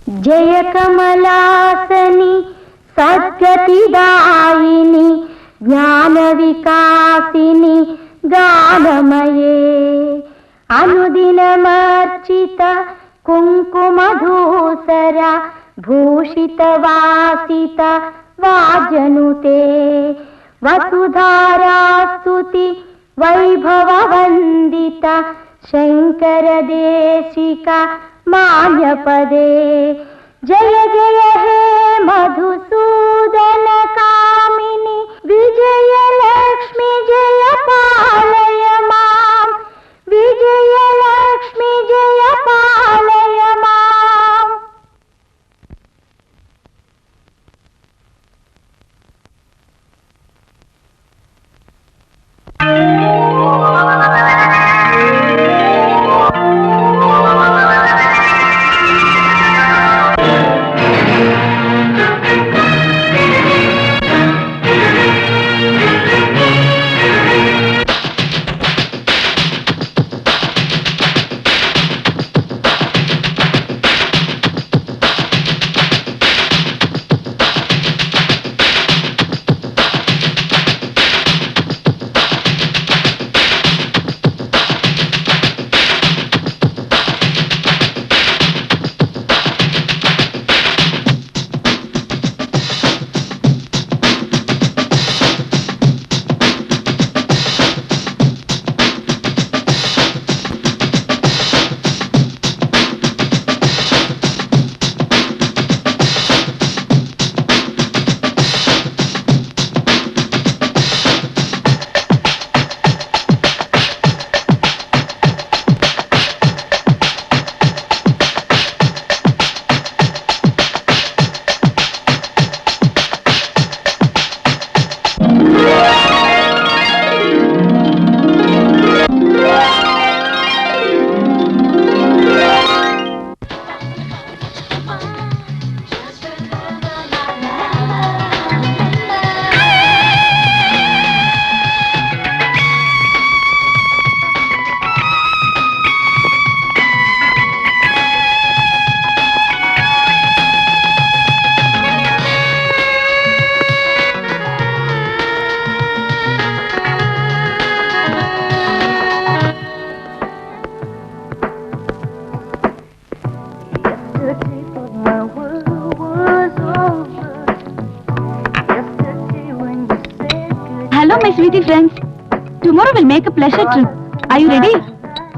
जय कमलासनी सद्गतिदायिनी ज्ञान विकासिनी गानमये अनुदिनमर्चित कुङ्कुमधूसर भूषितवासित वाजनुते वसुधारास्तुति वैभववन्दित शंकर देशिक मान्यपदे जय जय हे मधुसूदन कामिनी विजय लक्ष्मी जय पालय मां विजय लक्ष्मी जय पालय मां Hello, my sweetie friends. Tomorrow we'll make a pleasure trip. Are you ready?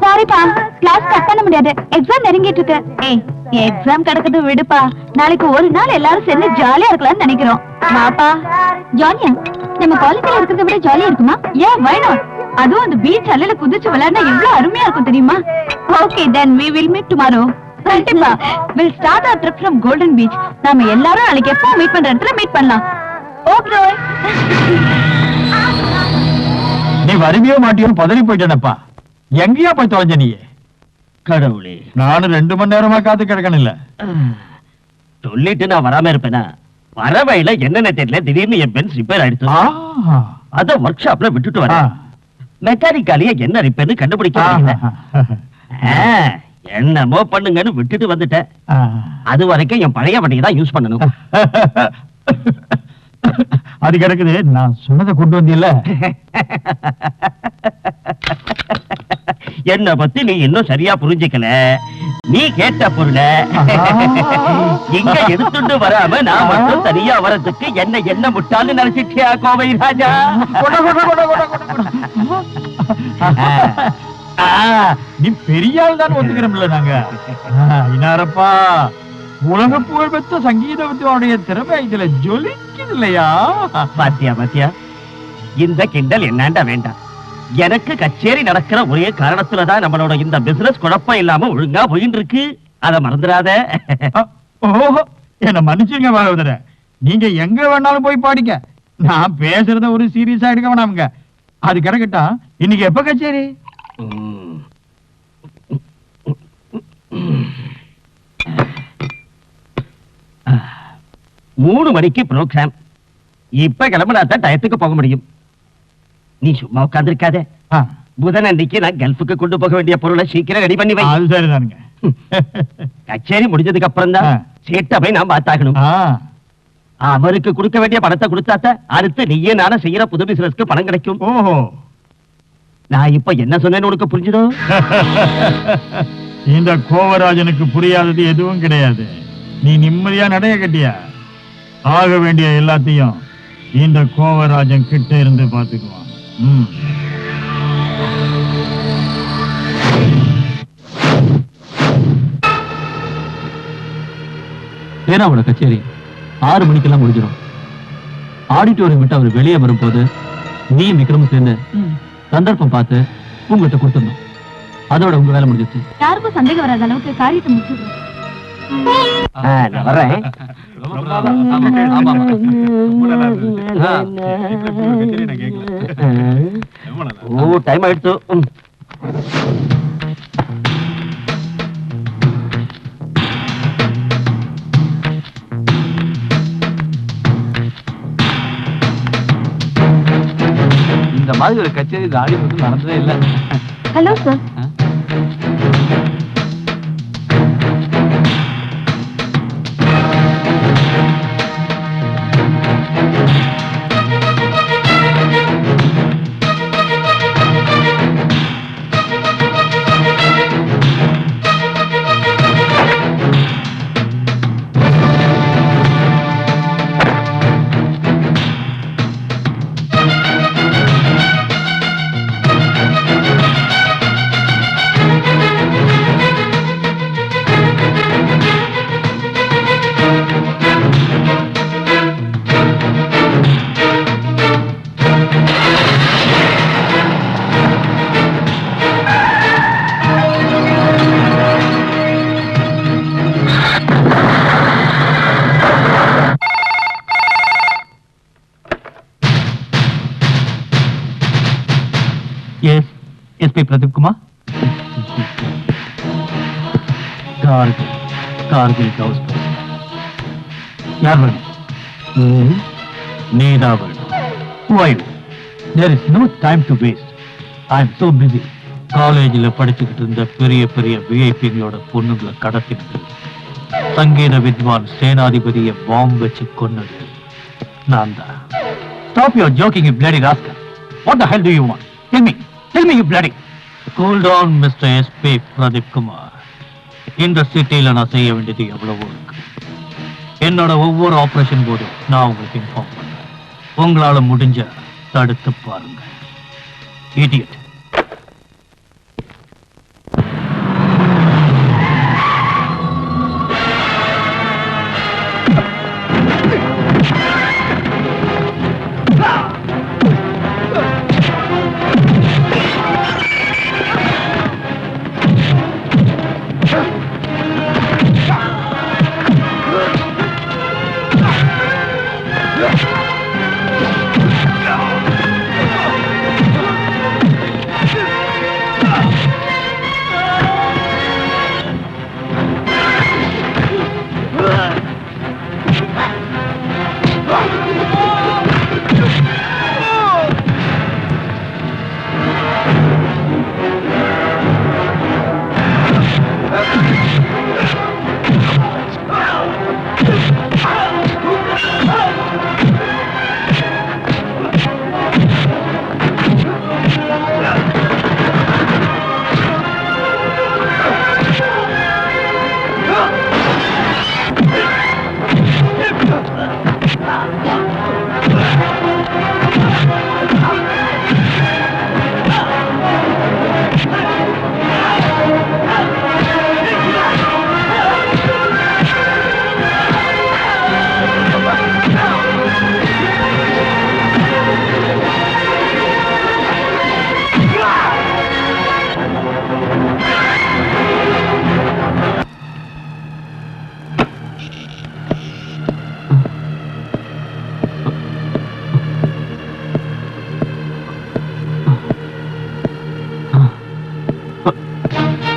Sorry, pa. Class cut பண்ண முடியாது. Exam நெருங்கிட்டு இருக்கு. ஏய், exam கடக்குது விடுப்பா. நாளைக்கு ஒரு நாள் எல்லாரும் சேர்ந்து ஜாலியா இருக்கலாம்னு நினைக்கிறோம். வாப்பா. ஜாலியா? நம்ம காலேஜ்ல இருக்கிறத விட ஜாலியா இருக்குமா? Yeah, why not? அதுவும் அந்த பீச் அலையில குதிச்சு விளையாடினா எவ்வளவு அருமையா இருக்கும் தெரியுமா? Okay, then we will meet tomorrow. கண்டிப்பா. We'll start our trip from Golden Beach. நாம எல்லாரும் நாளைக்கு எப்போ மீட் பண்ற இடத்துல மீட் பண்ணலாம். Okay. நீ வருவியோ மாட்டியோன்னு பதறி போயிட்டேனப்பா. எங்கேயா போய் தொலைஞ்ச நீ? கடவுளே, நானும் 2 மணி நேரமா காத்து கிடக்கணும் இல்ல. சொல்லிட்டு நான் வராம இருப்பேனா? வர வழியில என்னென்ன தெரியல, திடீர்னு என் பென்ஸ் ரிப்பேர் ஆயிடுச்சு. அத ஒர்க் ஷாப்ல விட்டுட்டு வரேன். மெக்கானிக்காலேயே என்ன ரிப்பேர்னு கண்டுபிடிக்க முடியல. என்னமோ பண்ணுங்கன்னு விட்டுட்டு வந்துட்டேன். அது வரைக்கும் என் பழைய வண்டியை தான் யூஸ் பண்ணணும். அது கிடக்குது, நான் சொன்னதை கொண்டு வந்தியல்ல. என்ன பத்தி நீ இன்னும் சரியா புரிஞ்சுக்கல. நீ கேட்ட பொருள இங்க எடுத்துட்டு வராம நான் மட்டும் தனியா வரதுக்கு என்ன முட்டான்னு நினைச்சிட்டியா கோவை ராஜா? நீ பெரிய ஆள் தான் ஒத்துக்கிறோம்ல நாங்க. இனாரப்பா, உலக புகழ் பெற்ற சங்கீத வித்வானுடைய திறமை இதுல ஜொலிக்குது இல்லையா? பாத்தியா பாத்தியா, இந்த கிண்டல் என்னாண்டா வேண்டாம். எனக்கு கச்சேரி நடக்கிற ஒரே காரணத்துலதான் நம்மளோட இந்த பிசினஸ் குழப்பம் இல்லாம ஒழுங்கா போயின்னு இருக்கு. அத மறந்துடாத. ஓஹோ, என்ன மன்னிச்சுங்க பாகவதர. நீங்க எங்க வேணாலும் போய் பாடிக்க. நான் பேசுறத ஒரு சீரியஸா எடுக்க வேணாமுங்க. அது கிடக்கட்டா, இன்னைக்கு எப்ப கச்சேரி? 3 மணிக்கு ப்ரோக்ராம். இப்ப கிளம்பினாத்தான் டயத்துக்கு போக முடியும். நீ சும்மா உட்கார்ந்திருக்காத. புதன் அன்னைக்கு நான் கல்ஃபுக்கு கொண்டு போக வேண்டிய பொருளை சீக்கிரம் ரெடி பண்ணி வை. அது சரிதானுங்க. கச்சேரி முடிஞ்சதுக்கு அப்புறம் தான் சீட்டை நான் பார்த்தாகணும். அவருக்கு கொடுக்க வேண்டிய பணத்தை கொடுத்தாத்த அடுத்து நீயே நானும் செய்யற புது பிசினஸ்க்கு பணம் கிடைக்கும். ஓஹோ, நான் இப்ப என்ன சொன்னேன்னு உனக்கு புரிஞ்சுதோ? இந்த கோவராஜனுக்கு புரியாதது எதுவும் கிடையாது. நீ நிம்மதியா நடைய கட்டியா? ஆக வேண்டிய எல்லாத்தையும் இந்த கோவராஜன் கிட்ட இருந்து பாத்துக்குவான். பேராவோட கச்சேரி 6 மணிக்கெல்லாம் முடிஞ்சிடும். ஆடிட்டோரியம் விட்டு அவர் வெளியே வரும்போது நீ விக்ரமும் சேர்ந்து சந்தர்ப்பம் பார்த்து உங்ககிட்ட கொடுத்துடணும். அதோட உங்க வேலை முடிஞ்சிச்சு. யாருக்கும் சந்தேகம் வராத அளவுக்கு காரியத்தை முடிச்சிடுறோம். நான் வர்றேன். ஓ, டைம் ஆயிடுச்சு. இந்த மாதிரி ஒரு கச்சேரி ஆடி மட்டும் நடந்ததே இல்லை. Hello sir. Yes SP Pradeep Kumar. Kargil house யார் வேணும்? நீதான் வேணும். Who are you? There is no time to waste. I am so busy. காலேஜில் படிச்சுக்கிட்டு இருந்த பெரிய பெரிய விஐபிங்களோட பொண்ணுங்களை கடத்திட்டு சங்கீத வித்வான் சேனாதிபதியை பாம்பு வச்சு கொன்னது நான் தான். Stop your joking, you bloody rascal. What the hell do you want? Tell me, you bloody. Cool down, Mr. SP Pradeep Kumar. இந்த சிட்டியில நான் செய்ய வேண்டியது எவ்வளவோ இருக்கு. என்னோட ஒவ்வொரு ஆபரேஷன் போதும் நான் உங்களுக்கு இன்ஃபார்ம் பண்றேன். உங்களால முடிஞ்ச தடுத்து பாருங்க. இடியட்.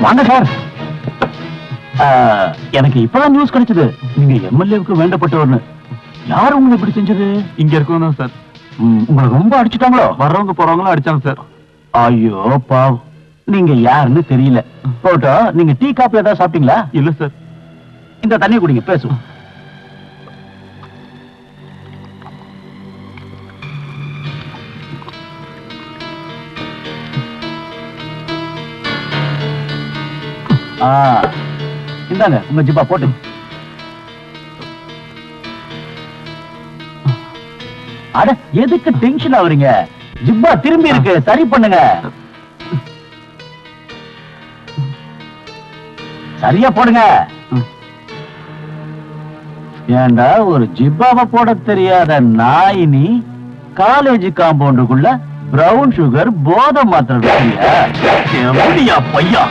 வாங்க சார். எனக்கு இப்பதான் நியூஸ் கிடைச்சது, நீங்க எம்எல்ஏவுக்கு வேண்டப்பட்டவர்னு. யார் உங்களை இப்படி செஞ்சது? இங்க இருக்கணும் சார். உங்களை ரொம்ப அடிச்சுட்டாங்களோ? வர்றவங்க போறவங்களும் அடிச்சாங்க சார். ஐயோ பாவ், நீங்க யாருன்னு தெரியல. போட்டோ, நீங்க டீ காப்பி ஏதாவது சாப்பிட்டீங்களா? இல்ல சார். இந்த தண்ணி குடிங்க, பேசுவோம். இந்தாங்க உங்க ஜிப்பா போட்டு. அட எதுக்கு டென்ஷன் ஆவறீங்க? ஜிப்பா திரும்பி இருக்கு, சரி பண்ணுங்க. சரியா போடுங்க. ஏண்டா ஒரு ஜிப்பாவை போட தெரியாத நாயினி காலேஜ் காம்பவுண்டுக்குள்ள பிரவுன் சுகர் போதை மாத்திரம் எப்படியா பையா?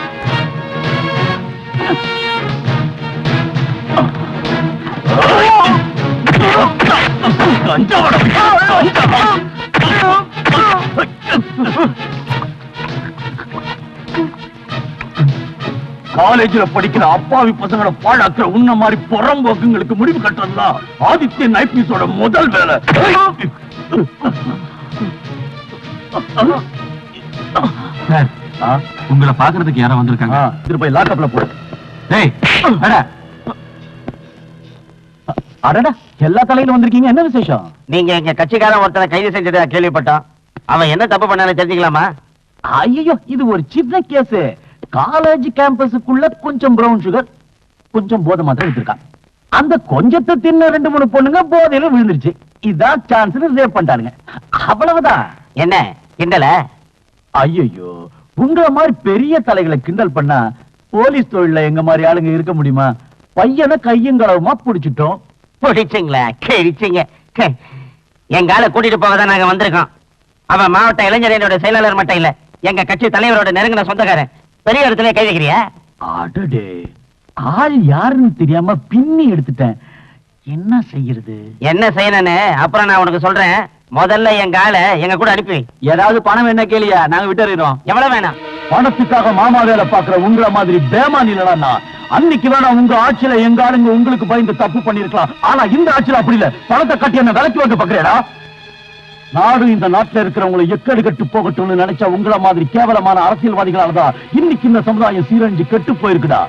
காலேஜ்ல படிக்கிற அப்பாவி பசங்களை பாழாக்குற உன்ன மாதிரி புறம்போக்குங்களுக்கு முடிவு கட்டுறதுதான் ஆதித்யன் ஐபிஎஸோட முதல் வேலை. உங்களை பாக்குறதுக்கு யாரோ வந்திருக்காங்க. திருப்பி லாக்அப்ல போடு. டேய் அடடா, எல்லா தலையில வந்திருக்கீங்க, என்ன விசேஷம்? நீங்க எங்க கட்சிக்காரன் ஒருத்தனை கைது செஞ்சதா கேள்விப்பட்டோம். அவன் என்ன தப்பு பண்ணான்னு தெரிஞ்சுக்கலாமா? ஐயோ, இது ஒரு சின்ன கேஸ். காலேஜ் கேம்பஸுக்குள்ள கொஞ்சம் பிரவுன் சுகர், கொஞ்சம் போதை மாத்திரம் எடுத்திருக்கான். அந்த கொஞ்சத்தை தின்ன 2-3 பொண்ணுங்க போதையில விழுந்துருச்சு. இதான் சான்ஸ் சேவ் பண்ணிட்டானுங்க, அவ்வளவுதான். என்ன கிண்டல? ஐயோ, உங்களை மாதிரி பெரிய தலைகளை கிண்டல் பண்ணா போலீஸ் தொழில எங்க மாதிரி ஆளுங்க இருக்க முடியுமா? பையனை கையும் களவுமா புடிச்சிட்டோம். பிடிச்சிங்களா? கிழிச்சிங்க. எங்க ஆளை கூட்டிட்டு போக தான் நாங்க வந்திருக்கோம். அவன் மாவட்ட இளைஞரணியோட செயலாளர் மட்டும் இல்ல, எங்க கட்சி தலைவரோட நெருங்கின சொந்தக்காரன். பெரிய இடத்துல கைதிக்கிறியா? அடடே, ஆள் யாருன்னு தெரியாம பின்னி எடுத்துட்டேன். என்ன செய்யறது? என்ன செய்யணும்னு அப்புறம் நான் உனக்கு சொல்றேன். முதல்ல எங்க ஆளை எங்க கூட அனுப்பி. ஏதாவது பணம் என்ன கேளியா, நாங்க விட்டுறோம். எவ்வளவு வேணாம்? பணத்துக்காக மாமா வேலை பாக்குற உங்களை மாதிரி பேமான் இல்லடா. அன்னைக்கு வேணா உங்க ஆட்சியில எங்க ஆளுங்க உங்களுக்கு பயந்து தப்பு பண்ணிருக்கலாம். ஆனா இந்த ஆட்சியில அப்படி இல்ல. பணத்தை கட்டி என்ன விலைக்கு வந்து பாக்குறேடா. நாடு இந்த நாட்டுல இருக்கிறவங்களை எக்கடி கட்டு போகட்டும்னு நினைச்சா உங்களை மாதிரி கேவலமான அரசியல்வாதிகளாலதான் இன்னைக்கு இந்த சமுதாயம் சீரழிஞ்சு கெட்டு போயிருக்குடா.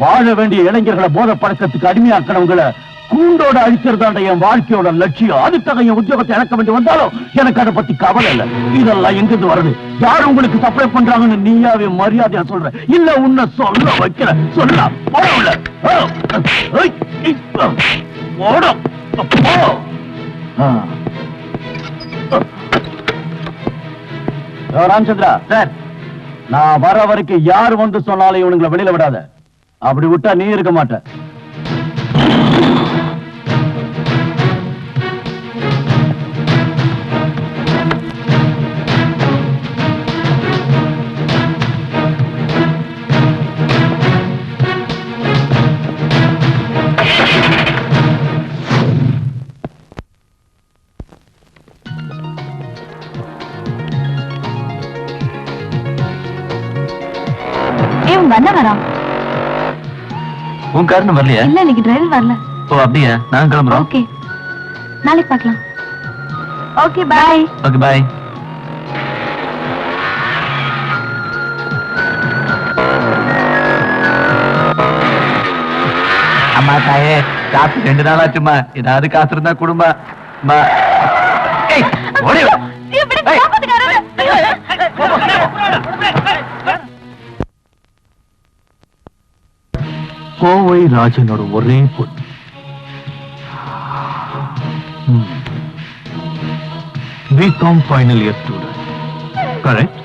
வாழ வேண்டிய இளைஞர்களை போதை பழக்கத்துக்கு அடிமையாக்கிறவங்களை கூண்டோட அழிக்கிறதாண்ட என் வாழ்க்கையோட லட்சியம். அதுக்காக என் உத்தியோகத்தை இழக்க வேண்டி வந்தாலும் எனக்கு அதை பத்தி கவலை இல்ல. இதெல்லாம் எங்கிருந்து வருது? யார் உங்களுக்கு சப்ளை பண்றாங்கன்னு நீயாவே மரியாதையா சொல்ற? இல்ல உன்னை சொல்ல வைக்கிற? சொல்ல போடல. ராமச்சந்திரா சார், நான் வர வரைக்கும் யார் வந்து சொன்னாலும் இவனுங்களை வெளியில விடாத. அப்படி விட்டா நீ இருக்க மாட்ட. உன் காரணம் வரலையா? இல்ல, இன்னைக்கு டிரைவர் வரல. ஓ அப்படியா? நான் கிளம்புறோம். ஓகே, நாளைக்கு பார்க்கலாம். Okay bye. Okay bye. அம்மா தாயே, காசு 2 நாள் ஆச்சுமா. ஏதாவது காசு இருந்தா குடும்பம். கோவை ராஜனோட ஒரே பொண்ணு. BCom final year student, correct?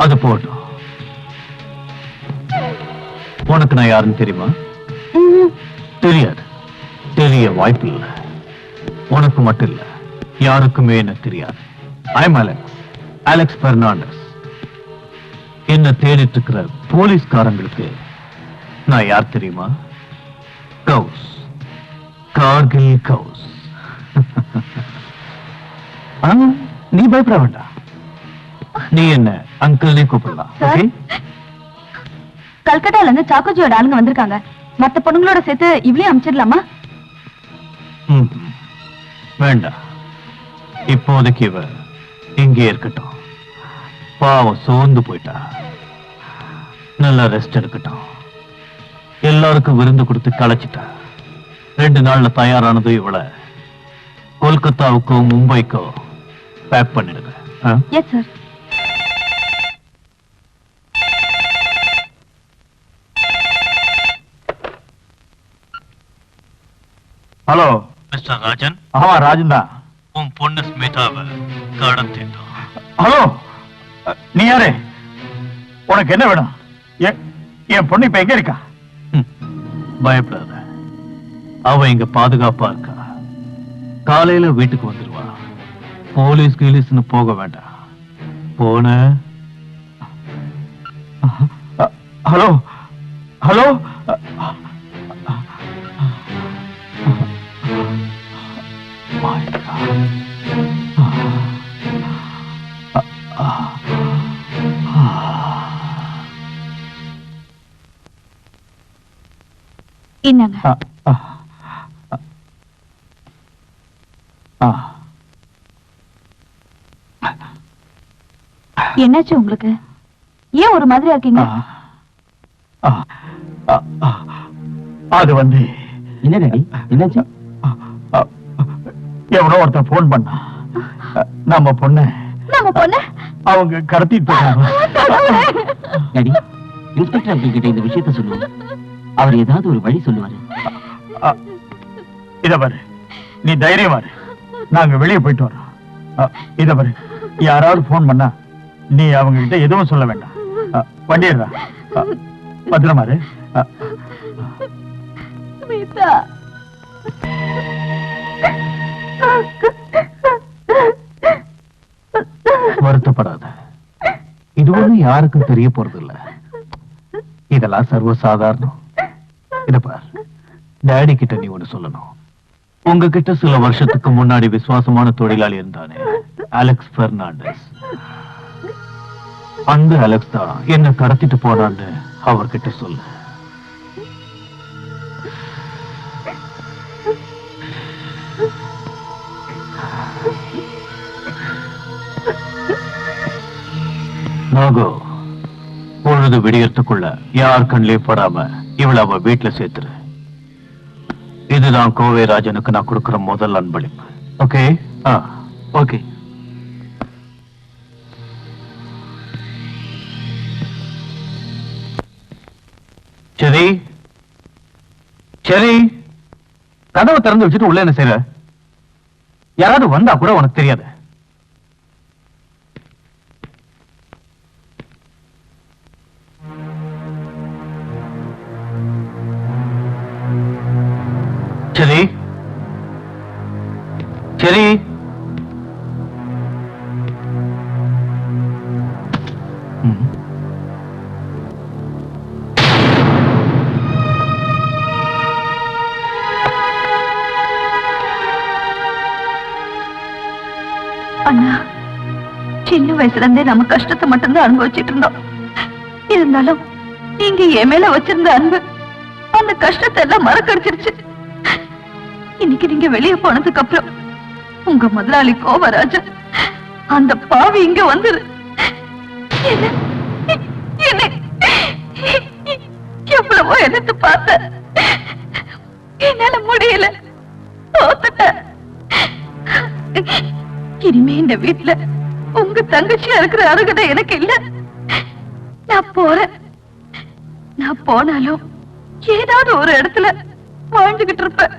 அது போட்டோம். உனக்கு நான் யாருன்னு தெரியுமா? தெரியாது. தெரிய வாய்ப்பு இல்லை. உனக்கு மட்டும் இல்ல, யாருக்குமே என்ன தெரியாது. I'm Alex Fernandes. என்ன தேடிட்டு இருக்கிற போலீஸ்காரங்களுக்கு நான் யார் தெரியுமா? கவுஸ், கார்கில் கவுஸ். நீ பயப்பட வேண்டாம். நீ என்ன அங்கிள்னே கூப்பிடலாம். ஓகே? கல்கட்டால இருந்து சாக்கோஜியோட ஆளுங்க வந்திருக்காங்க. மத்த பொண்ணுங்களோட சேர்த்து இவ்வளவு அமைச்சிடலாமா? வேண்டாம், இப்போதைக்கு இவ இங்கே இருக்கட்டும். பாவம் சோர்ந்து போயிட்டா, நல்லா ரெஸ்ட் எடுக்கட்டும். எல்லாருக்கும் விருந்து கொடுத்து களைச்சிட்டா. 2 நாள்ல தயாரானது இவளை கொல்கத்தாவுக்கோ மும்பைக்கோ பேக் பண்ணிடுங்க. Yes sir. Hello mister Rajan, ஆமா ராஜன் தான். உன் பொண்ணு ஸ்மிதாவை கடத்திட்டோம். ஹலோ, நீ யாரு? உனக்கு என்ன வேணும்? என் பொண்ணு இப்ப எங்க இருக்கா? பயப்படாத, அவ இங்க பாதுகாப்பா இருக்கா. காலையில வீட்டுக்கு வந்துருவா. போலீஸ் கீலீஸ்னு போக வேண்டாம். போன ஹலோ ஹலோ, என்னங்க? என்னாச்சு உங்களுக்கு? ஏன் ஒரு மாதிரியா இருக்கீங்க? அது வந்து என்ன டாடி, என்னாச்சு? எவனோ ஒருத்தன் போன் பண்ணா. நம்ம பொண்ணு அவங்க கடத்திட்டு டாடி, இன்ஸ்பெக்டர் அங்கிள் கிட்ட இந்த விஷயத்தை சொல்லுவோம். அவர் ஏதாவது ஒரு வழி சொல்லுவாரு. இத பாரு, நீ தைரியமா இரு. நாங்க வெளியே போயிட்டு வரோம். இத பாரு, யாராவது போன் பண்ணா நீ அவங்க கிட்ட எதுவும் சொல்ல வேண்டாம். வண்டிடுறா, பத்திரமா இரு. வருத்தப்படாத, இது ஒண்ணு யாருக்கும் தெரிய போறது இல்ல. இதெல்லாம் சர்வ சாதாரணம். இத பார், டாடி கிட்ட நீ ஒண்ணு சொல்லணும். உங்ககிட்ட சில வருஷத்துக்கு முன்னாடி விசுவாசமான தொழிலாளி இருந்தானே, அலெக்ஸ் பெர்னாண்டஸ். அந்த அலெக்ஸ் தான் என்ன கடத்திட்டு போனான்னு அவர்கிட்ட சொல்லு. நாகோ, பொழுது விடியறதுக்குள்ள யார் கண்ணிலே படாம இவளை அவ வீட்டுல சேர்த்துரு. இதுதான் கோவை ராஜனுக்கு நான் கொடுக்கிற முதல் அன்பளிப்பு. ஓகே? ஓகே. சரி சரி, கதவை திறந்து வச்சுட்டு உள்ள என்ன செய்யற? யாராவது வந்தா கூட உனக்கு தெரியாது. சரி சரி, அண்ணா, சின்ன வயசுல இருந்தே நம்ம கஷ்டத்தை மட்டும்தான் அனுபவிச்சுட்டு இருந்தோம். இருந்தாலும் நீங்க என் மேல வச்சிருந்த அன்பு அந்த கஷ்டத்தை எல்லாம் மறக்கடிச்சிருச்சு. இன்னைக்கு நீங்க வெளியே போனதுக்கு அப்புறம் உங்க முதலாளி கோவராஜன் அந்த பாவி இங்க வந்துரு எவ்வளவோ எதிர்த்து பார்த்த, என்னால முடியல, தோத்துட்டேன். இனிமே இந்த வீட்டுல உங்க தங்கச்சியா இருக்கிற அருகதை எனக்கு இல்ல. நான் போறேன். நான் போனாலும் ஏதாவது ஒரு இடத்துல வாழ்ந்துகிட்டு இருப்பேன்.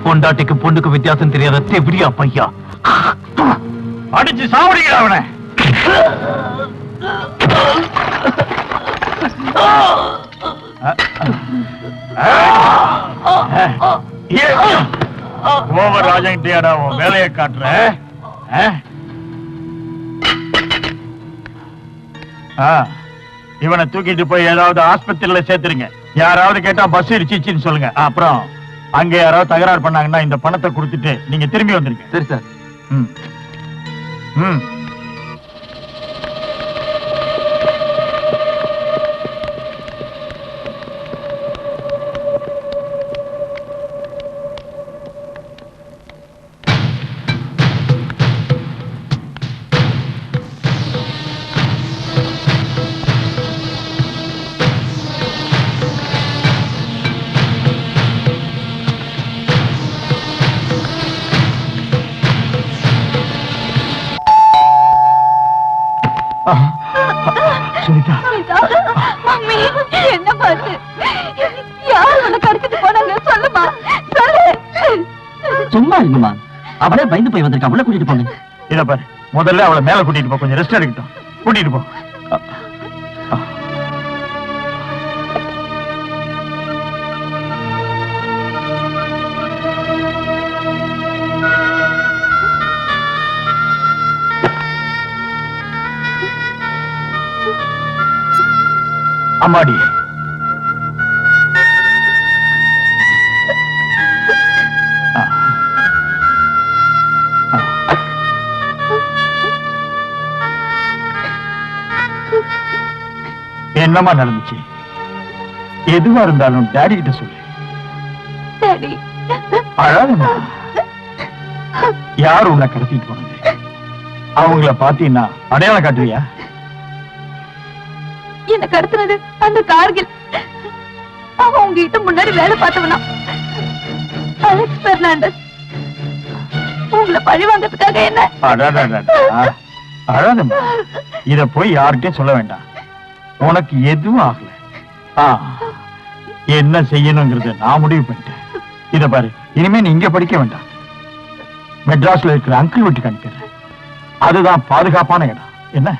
பொண்டாட்டிக்கு பொண்ணுக்கு வித்தியாசம் தெரியாத தெவிடியா பையா, அடிச்சு சாவடிக்கிற அவனை. கோவராஜன்கிட்டயாடா உன் வேலையை காட்டுற? இவனை தூக்கிட்டு போய் ஏதாவது ஆஸ்பத்திரியில சேர்த்துருங்க. யாராவது கேட்டா பஸ் இடிச்சின்னு சொல்லுங்க. அப்புறம் அங்க யாராவது தகராறு பண்ணாங்கன்னா இந்த பணத்தை கொடுத்துட்டு நீங்க திரும்பி வந்துருங்க. சரி சார். ம் ம். 1 சுனிதா மம்மி என்ன பார்த்து யார் உன்னை கடத்திட்டு போனாங்க சொல்லுமா சொல்லு. சும்மா இருக்குமா, அவளே பயந்து போய் வந்திருக்கா, அவளை கூட்டிட்டு போங்க. இத பாரு, முதல்ல அவளை மேல கூட்டிட்டு போ, கொஞ்சம் ரெஸ்ட் எடுக்கட்டும். கூட்டிட்டு போ. அம்மாடி, என்னமா நடந்துச்சு? எதுவா இருந்தாலும் டாடி கிட்ட சொல்லு. டாடி, அழாதம்மா. யார் உன்னை கடத்திட்டு போனது? அவங்கள பாத்தீங்கன்னா அடையாளம் காட்டுவியா? என்ன கடத்தினது அந்த கார்கில். அவன் உங்ககிட்ட முன்னாடி வேலை பார்த்தவனா, அலெக்ஸ் பெர்னாண்டஸ். உங்களை பழி வாங்கறதுக்காக என்ன? அழாதம்மா, இத போய் யார்கிட்டயும் சொல்ல வேண்டாம். உனக்கு எதுவும் ஆகல. என்ன செய்யணுங்கிறத நான் முடிவு பண்ணிட்டேன். இத பாரு, இனிமே நீ இங்க படிக்க வேண்டாம். மெட்ராஸ்ல இருக்கிற அங்கிள் வீட்டுக்கு அனுப்பிடுறேன். அதுதான் பாதுகாப்பான இடம். என்ன?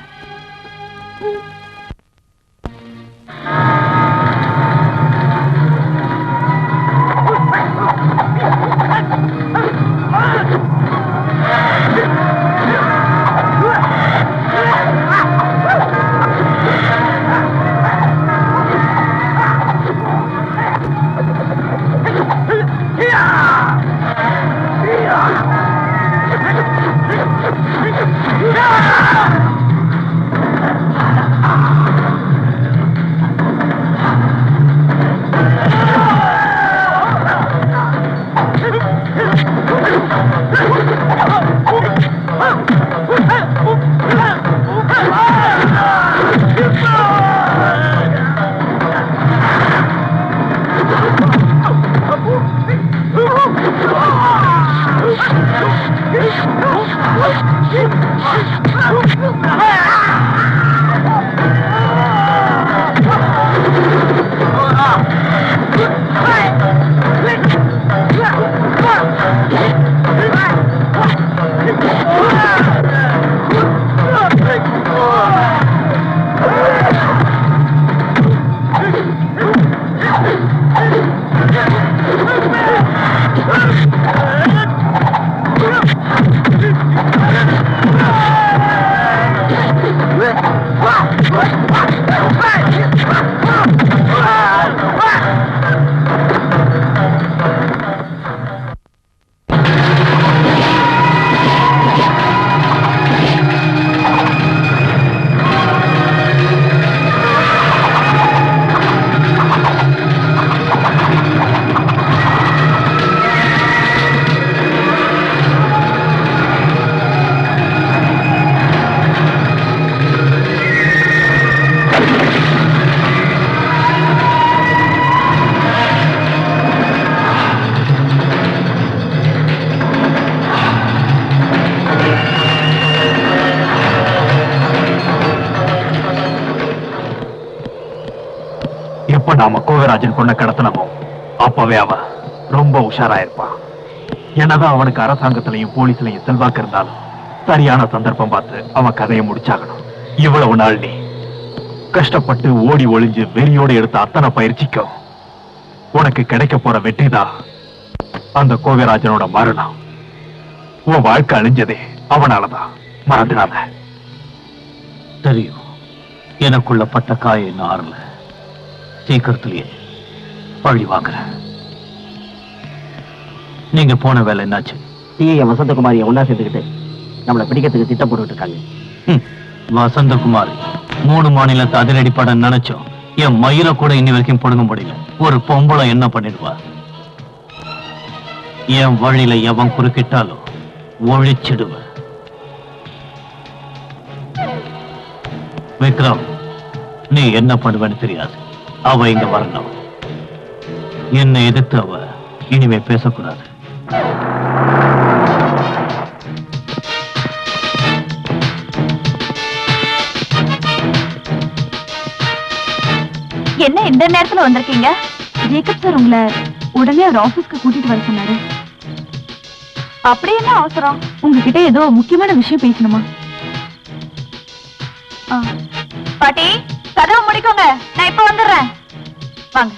நாம கோவிராஜன் பொண்ணை கடத்தினமோ அப்பவே அவன் ரொம்ப உஷாராயிருப்பான். என்னதான் அவனுக்கு அரசாங்கத்திலையும் போலீஸ்லயும் செல்வாக்கு இருந்தாலும் சரியான சந்தர்ப்பம் பார்த்து அவன் கதையை முடிச்சாகணும். இவ்வளவு நாள் நீ கஷ்டப்பட்டு ஓடி ஒளிஞ்சு வெறியோடு எடுத்த அத்தனை பயிற்சிக்கும் உனக்கு கிடைக்க போற வெற்றிதான் அந்த கோவிராஜனோட மரணம். உன் வாழ்க்கை அழிஞ்சதே அவனாலதான், மறந்துடாத. தெரியும், எனக்குள்ள பட்ட காய இன்னும் ஆறல. சீக்கிரத்திலேயே பழி வாங்குறேன். நீங்க போன வேலை என்னாச்சு? வசந்தகுமாரியை ஒன்னா சேர்த்துக்கிட்டு நம்மளை பிடிக்கிறதுக்கு திட்டம் போட்டுட்டு இருக்காங்க. வசந்தகுமாரி 3 மாநிலத்தை அதிரடி படம் நினைச்சோம். என் மயிரை கூட இன்னி வரைக்கும் பொடுங்க முடியல. ஒரு பொம்பளை என்ன பண்ணிடுவா? என் வழியில எவன் குறுக்கிட்டாலும் ஒழிச்சிடுவேன். விக்ரம், நீ என்ன பண்ணுவேன்னு தெரியாது. அவ இங்க வரணும். என்னை எதிர்த்து அவ இனிமே பேசக்கூடாது. என்ன இந்த நேரத்துல வந்திருக்கீங்க? ஜேக்கப் சார் உங்களை உடனே அவர் ஆபீஸ்க்கு கூட்டிட்டு வர சொன்னாரு. அப்படி என்ன அவசரம்? உங்ககிட்ட ஏதோ முக்கியமான விஷயம் பேசணுமா? பாட்டி, கதவை முடிக்கோங்க, நான் இப்ப வந்துடுறேன். வாங்க.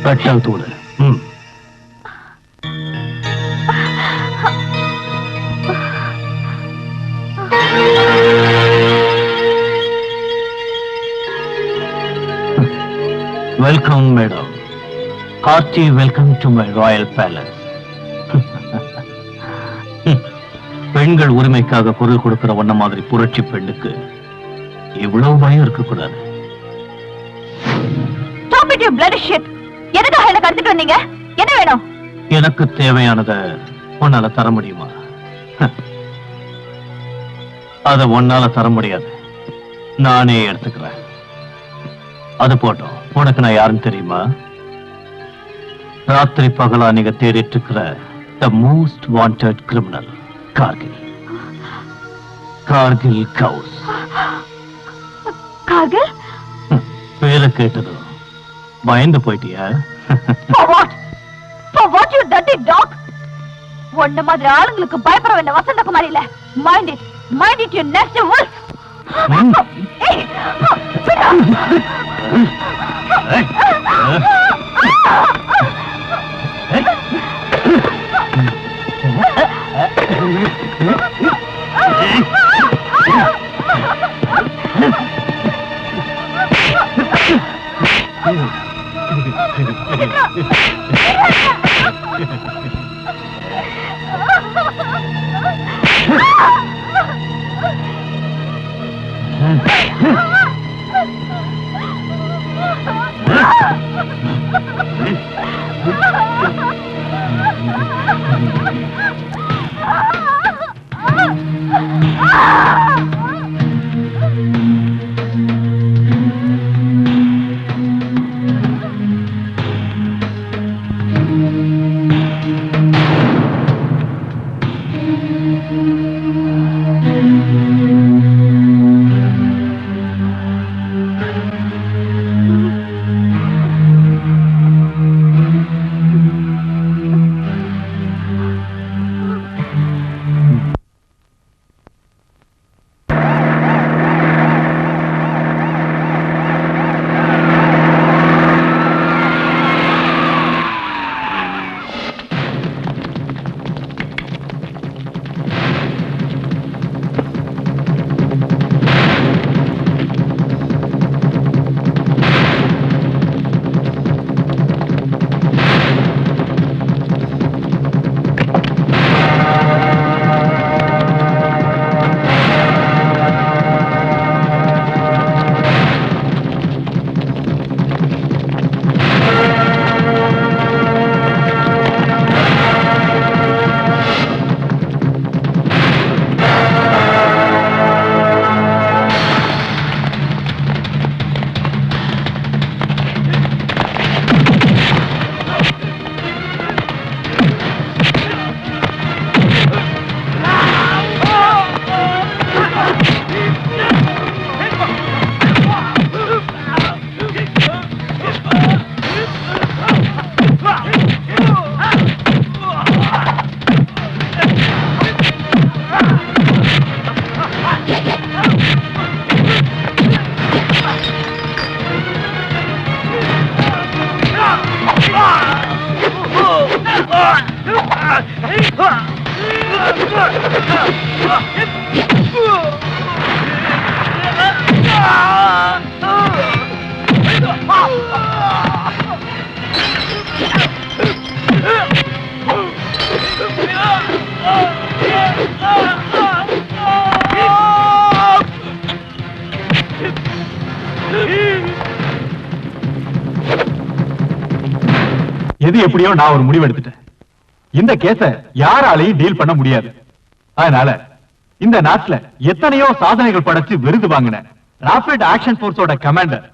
கட்டால் தூடு. Welcome madam. Hearty welcome to my royal palace. பெண்கள் உரிமைக்காக குரல் கொடுக்கிற ஒன்ன மாதிரி புரட்சி பெண்ணுக்கு இவ்வளவு பயம் இருக்கக்கூடாது. எதுக்காக என்ன கடத்திட்டு வந்தீங்க? என்ன வேணும்? எனக்கு தேவையானத உன்னால தர முடியுமா? அத உன்னால தர முடியாது, நானே எடுத்துக்கிறேன். அது போட்டோம். உனக்கு நான் யாருன்னு தெரியுமா? ராத்திரி பகலா நீங்க தேடிட்டு இருக்கிற the most wanted criminal, Kargil கவுஸ். கார்கில்? பேரை கேட்டதும் பயந்து போயிட்டியா? For what? For what, you dirty dog? ஒன்ன மாதிரி ஆளுங்களுக்கு பயப்பட வேண்டிய வசந்தகுமாரி இல்ல. Mind it, you nasty wolf. ஏய், எது எப்படியோ நான் ஒரு முடிவு எடுத்துட்டேன். இந்த கேஸ யாராலையும் டீல் பண்ண முடியாது. அதனால இந்த நாட்டுல எத்தனையோ சாதனைகள் படைச்சு விருது வாங்கின ராபிட் ஆக்ஷன் போர்ஸோட கமாண்டர்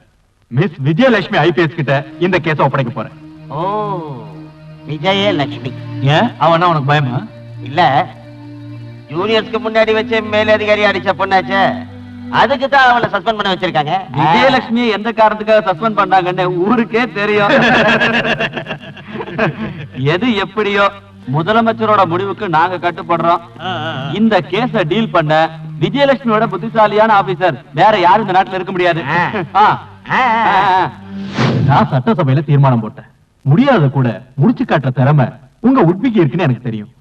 மிஸ் விஜயலட்சுமி ஐபிஎஸ் கிட்ட இந்த கேஸ ஒப்படைக்க போறேன். ஓ, விஜயலட்சுமி. ஏன் அவனா உனக்கு பயமா? இல்ல, ஜூனியர்ஸ்க்கு முன்னாடி வச்சு மேலதிகாரி அடிச்ச பொண்ணாச்சே, அதுக்கு தான் அவளை சஸ்பெண்ட் பண்ண வச்சிருக்காங்க. விஜயலட்சுமியை எந்த காரணத்துக்காக சஸ்பெண்ட் பண்ணாங்கன்னு ஊருக்கே தெரியும். எது எப்படியோ முதலமைச்சரோட முடிவுக்கு நாங்க கட்டுப்படுறோம். இந்த கேஸ டீல் பண்ண விஜயலட்சுமியோட புத்திசாலியான ஆபீசர் வேற யாரும் இந்த நாட்டுல இருக்க முடியாது. நான் சட்டசபையில தீர்மானம் போட்டேன். முடியாத கூட முடிச்சு காட்டுற திறமை உங்க உட்பிக்கு இருக்குன்னு எனக்கு தெரியும்.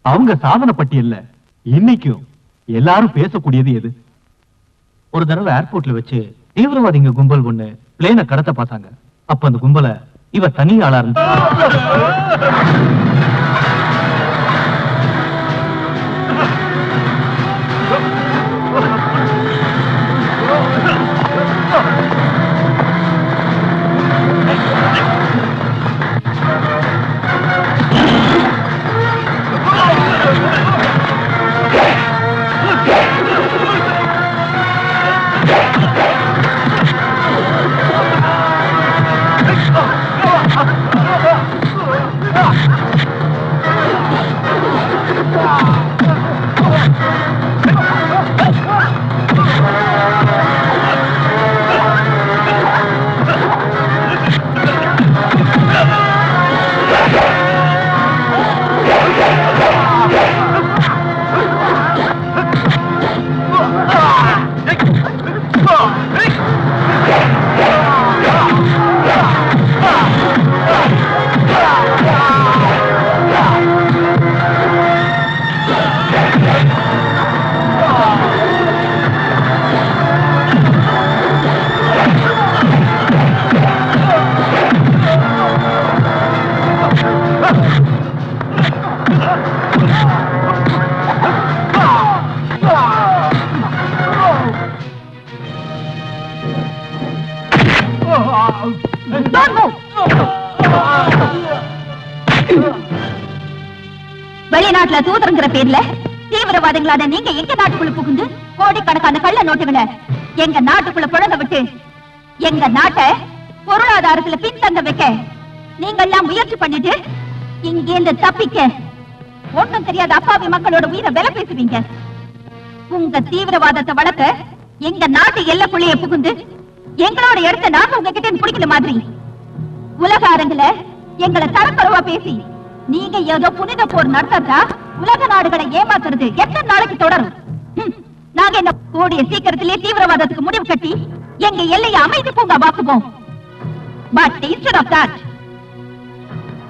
அவங்க சாதனை பட்டியல்ல இன்னைக்கும் எல்லாரும் பேசக்கூடியது எது? ஒரு தடவை ஏர்போர்ட்ல வச்சு தீவிரவாதிங்க கும்பல் ஒண்ணு பிளேனை கடத்த பார்த்தாங்க. அப்ப அந்த கும்பலை இவ தனி ஆளா இருந்தா. வெளிநாட்டுல தூதரங்கிற பேர்ல தீவிரவாதிகளான நீங்க எங்க நாட்டுக்குள்ள புகுந்து கோடிக்கணக்கான கள்ள நோட்டுகளை எங்க நாட்டுக்குள்ள புழங்க விட்டு எங்க நாட்டை பொருளாதாரத்துல பின்தங்க வைக்க நீங்க எல்லாம் முயற்சி பண்ணிட்டு இங்கிருந்து தப்பிக்க ஒண்ணும் தெரியாத அப்பாவி மக்களோட உயிரை விலை பேசுவீங்க. உங்க தீவிரவாதத்தை வளர்க்க எங்க நாட்டு எல்லைக்குள்ளேயே புகுந்து எங்களோட இடத்தை நாங்க உங்ககிட்ட பிடிக்கிற மாதிரி உலக அரங்குல எங்களை தரக்குறைவா பேசி நீங்க ஏதோ புனித போர் நடத்தா உலக நாடுகளை ஏமாத்துறது எத்தனை நாளைக்கு தொடரும்? நாங்க என்ன கூடிய சீக்கிரத்திலே தீவிரவாதத்துக்கு முடிவு கட்டி எங்க எல்லையை அமைதி பூங்கா வாக்குவோம். But instead of that,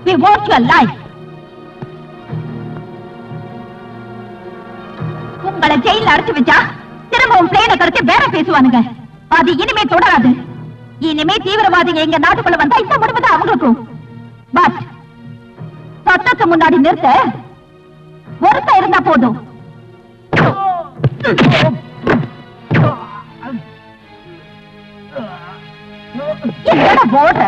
we want your life. உங்களை ஜெயில அடைச்சு வச்சா திரும்பவும் பிளேனை கடத்தி வேற பேசுவானுங்க. அது இனிமே தொடராது. இனிமே தீவிரவாதிங்க எங்க நாட்டுக்குள்ள வந்தா இந்த முடிவுதான் அவங்களுக்கும். பட் சட்டத்தை முன்னாடி நிறுத்த ஒருத்தர் இருந்தா போதும். என்னடா போடுற?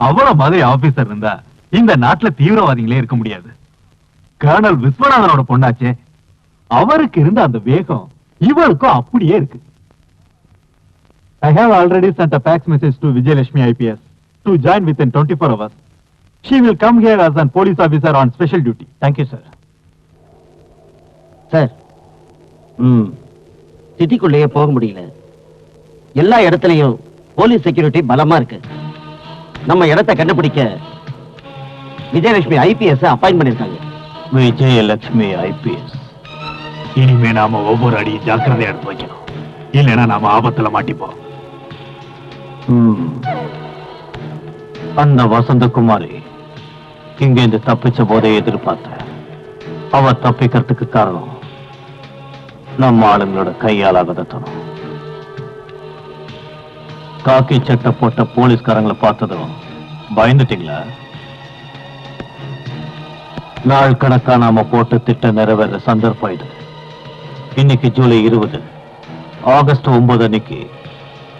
அவ்வளவு மாதிரி ஆபீசர் இருந்தா இந்த நாட்டுல தீவிரவாதிகளே இருக்க முடியாது. கர்னல் விஸ்வநாதனோட பொண்ணாச்சே, அவருக்கு இருந்த அந்த வேகம் இவருக்கும் அப்படியே இருக்கு. I have already sent a fax message to Vijayalakshmi IPS to join within 24 hours. She will come here as a police officer on special duty. Thank you, sir. Sir, சிட்டிக்குள்ளேயே போக முடியல. எல்லா இடத்துலயும் போலீஸ் செக்யூரிட்டி பலமா இருக்கு. நம்ம இடத்தை கண்டுபிடிக்க விஜயலட்சுமி ஐபிஎஸ் அப்பாயிண்ட் பண்ணிருக்காங்க. விஜயலட்சுமி ஐபிஎஸ். இனிமே நாம ஒவ்வொரு அடியும் ஜாக்கிரதையா எடுத்து வைக்கணும், இல்லைன்னா நாம ஆபத்துல மாட்டிப்போம். அந்த வசந்தகுமாரி இங்கிருந்து தப்பிச்ச போதே எதிர்பார்த்தேன். அவ தப்பிக்கிறதுக்கு காரணம் நம்ம ஆளுங்களோட கையாலாகதத்தனம். காக்கி சட்டை போட்ட போலீஸ்காரங்களை பார்த்ததும் பயந்துட்டீங்களா? நாள் கணக்கா நாம போட்ட திட்டம் நிறைவேற சந்தர்ப்பம் இது. இன்னைக்கு ஜூலை 20, ஆகஸ்ட் 9 அன்னைக்கு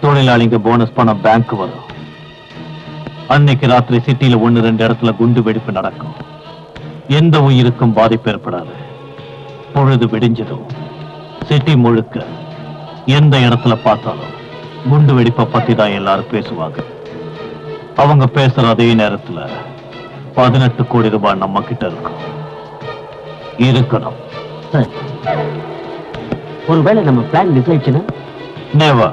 தொழிலாளிங்க போனஸ் பணம் பேங்க் வரும். அன்னைக்கு ராத்திரி சிட்டியில 1-2 இடத்துல குண்டு வெடிப்பு நடக்கும். எந்த உயிருக்கும் பாதிப்பு ஏற்படாது. பொழுது விடிஞ்சதும் சிட்டி முழுக்க எந்த இடத்துல பார்த்தாலும் குண்டு வெடிப்பை பத்தி தான் எல்லாரும் பேசுவாங்க. அவங்க பேசுற அதே நேரத்துல 18 கோடி ரூபாய் நம்ம கிட்ட இருக்கணும். ஒருவேளை நம்ம பிளான் மிஸ் ஆயிடுச்சுன்னா? Never.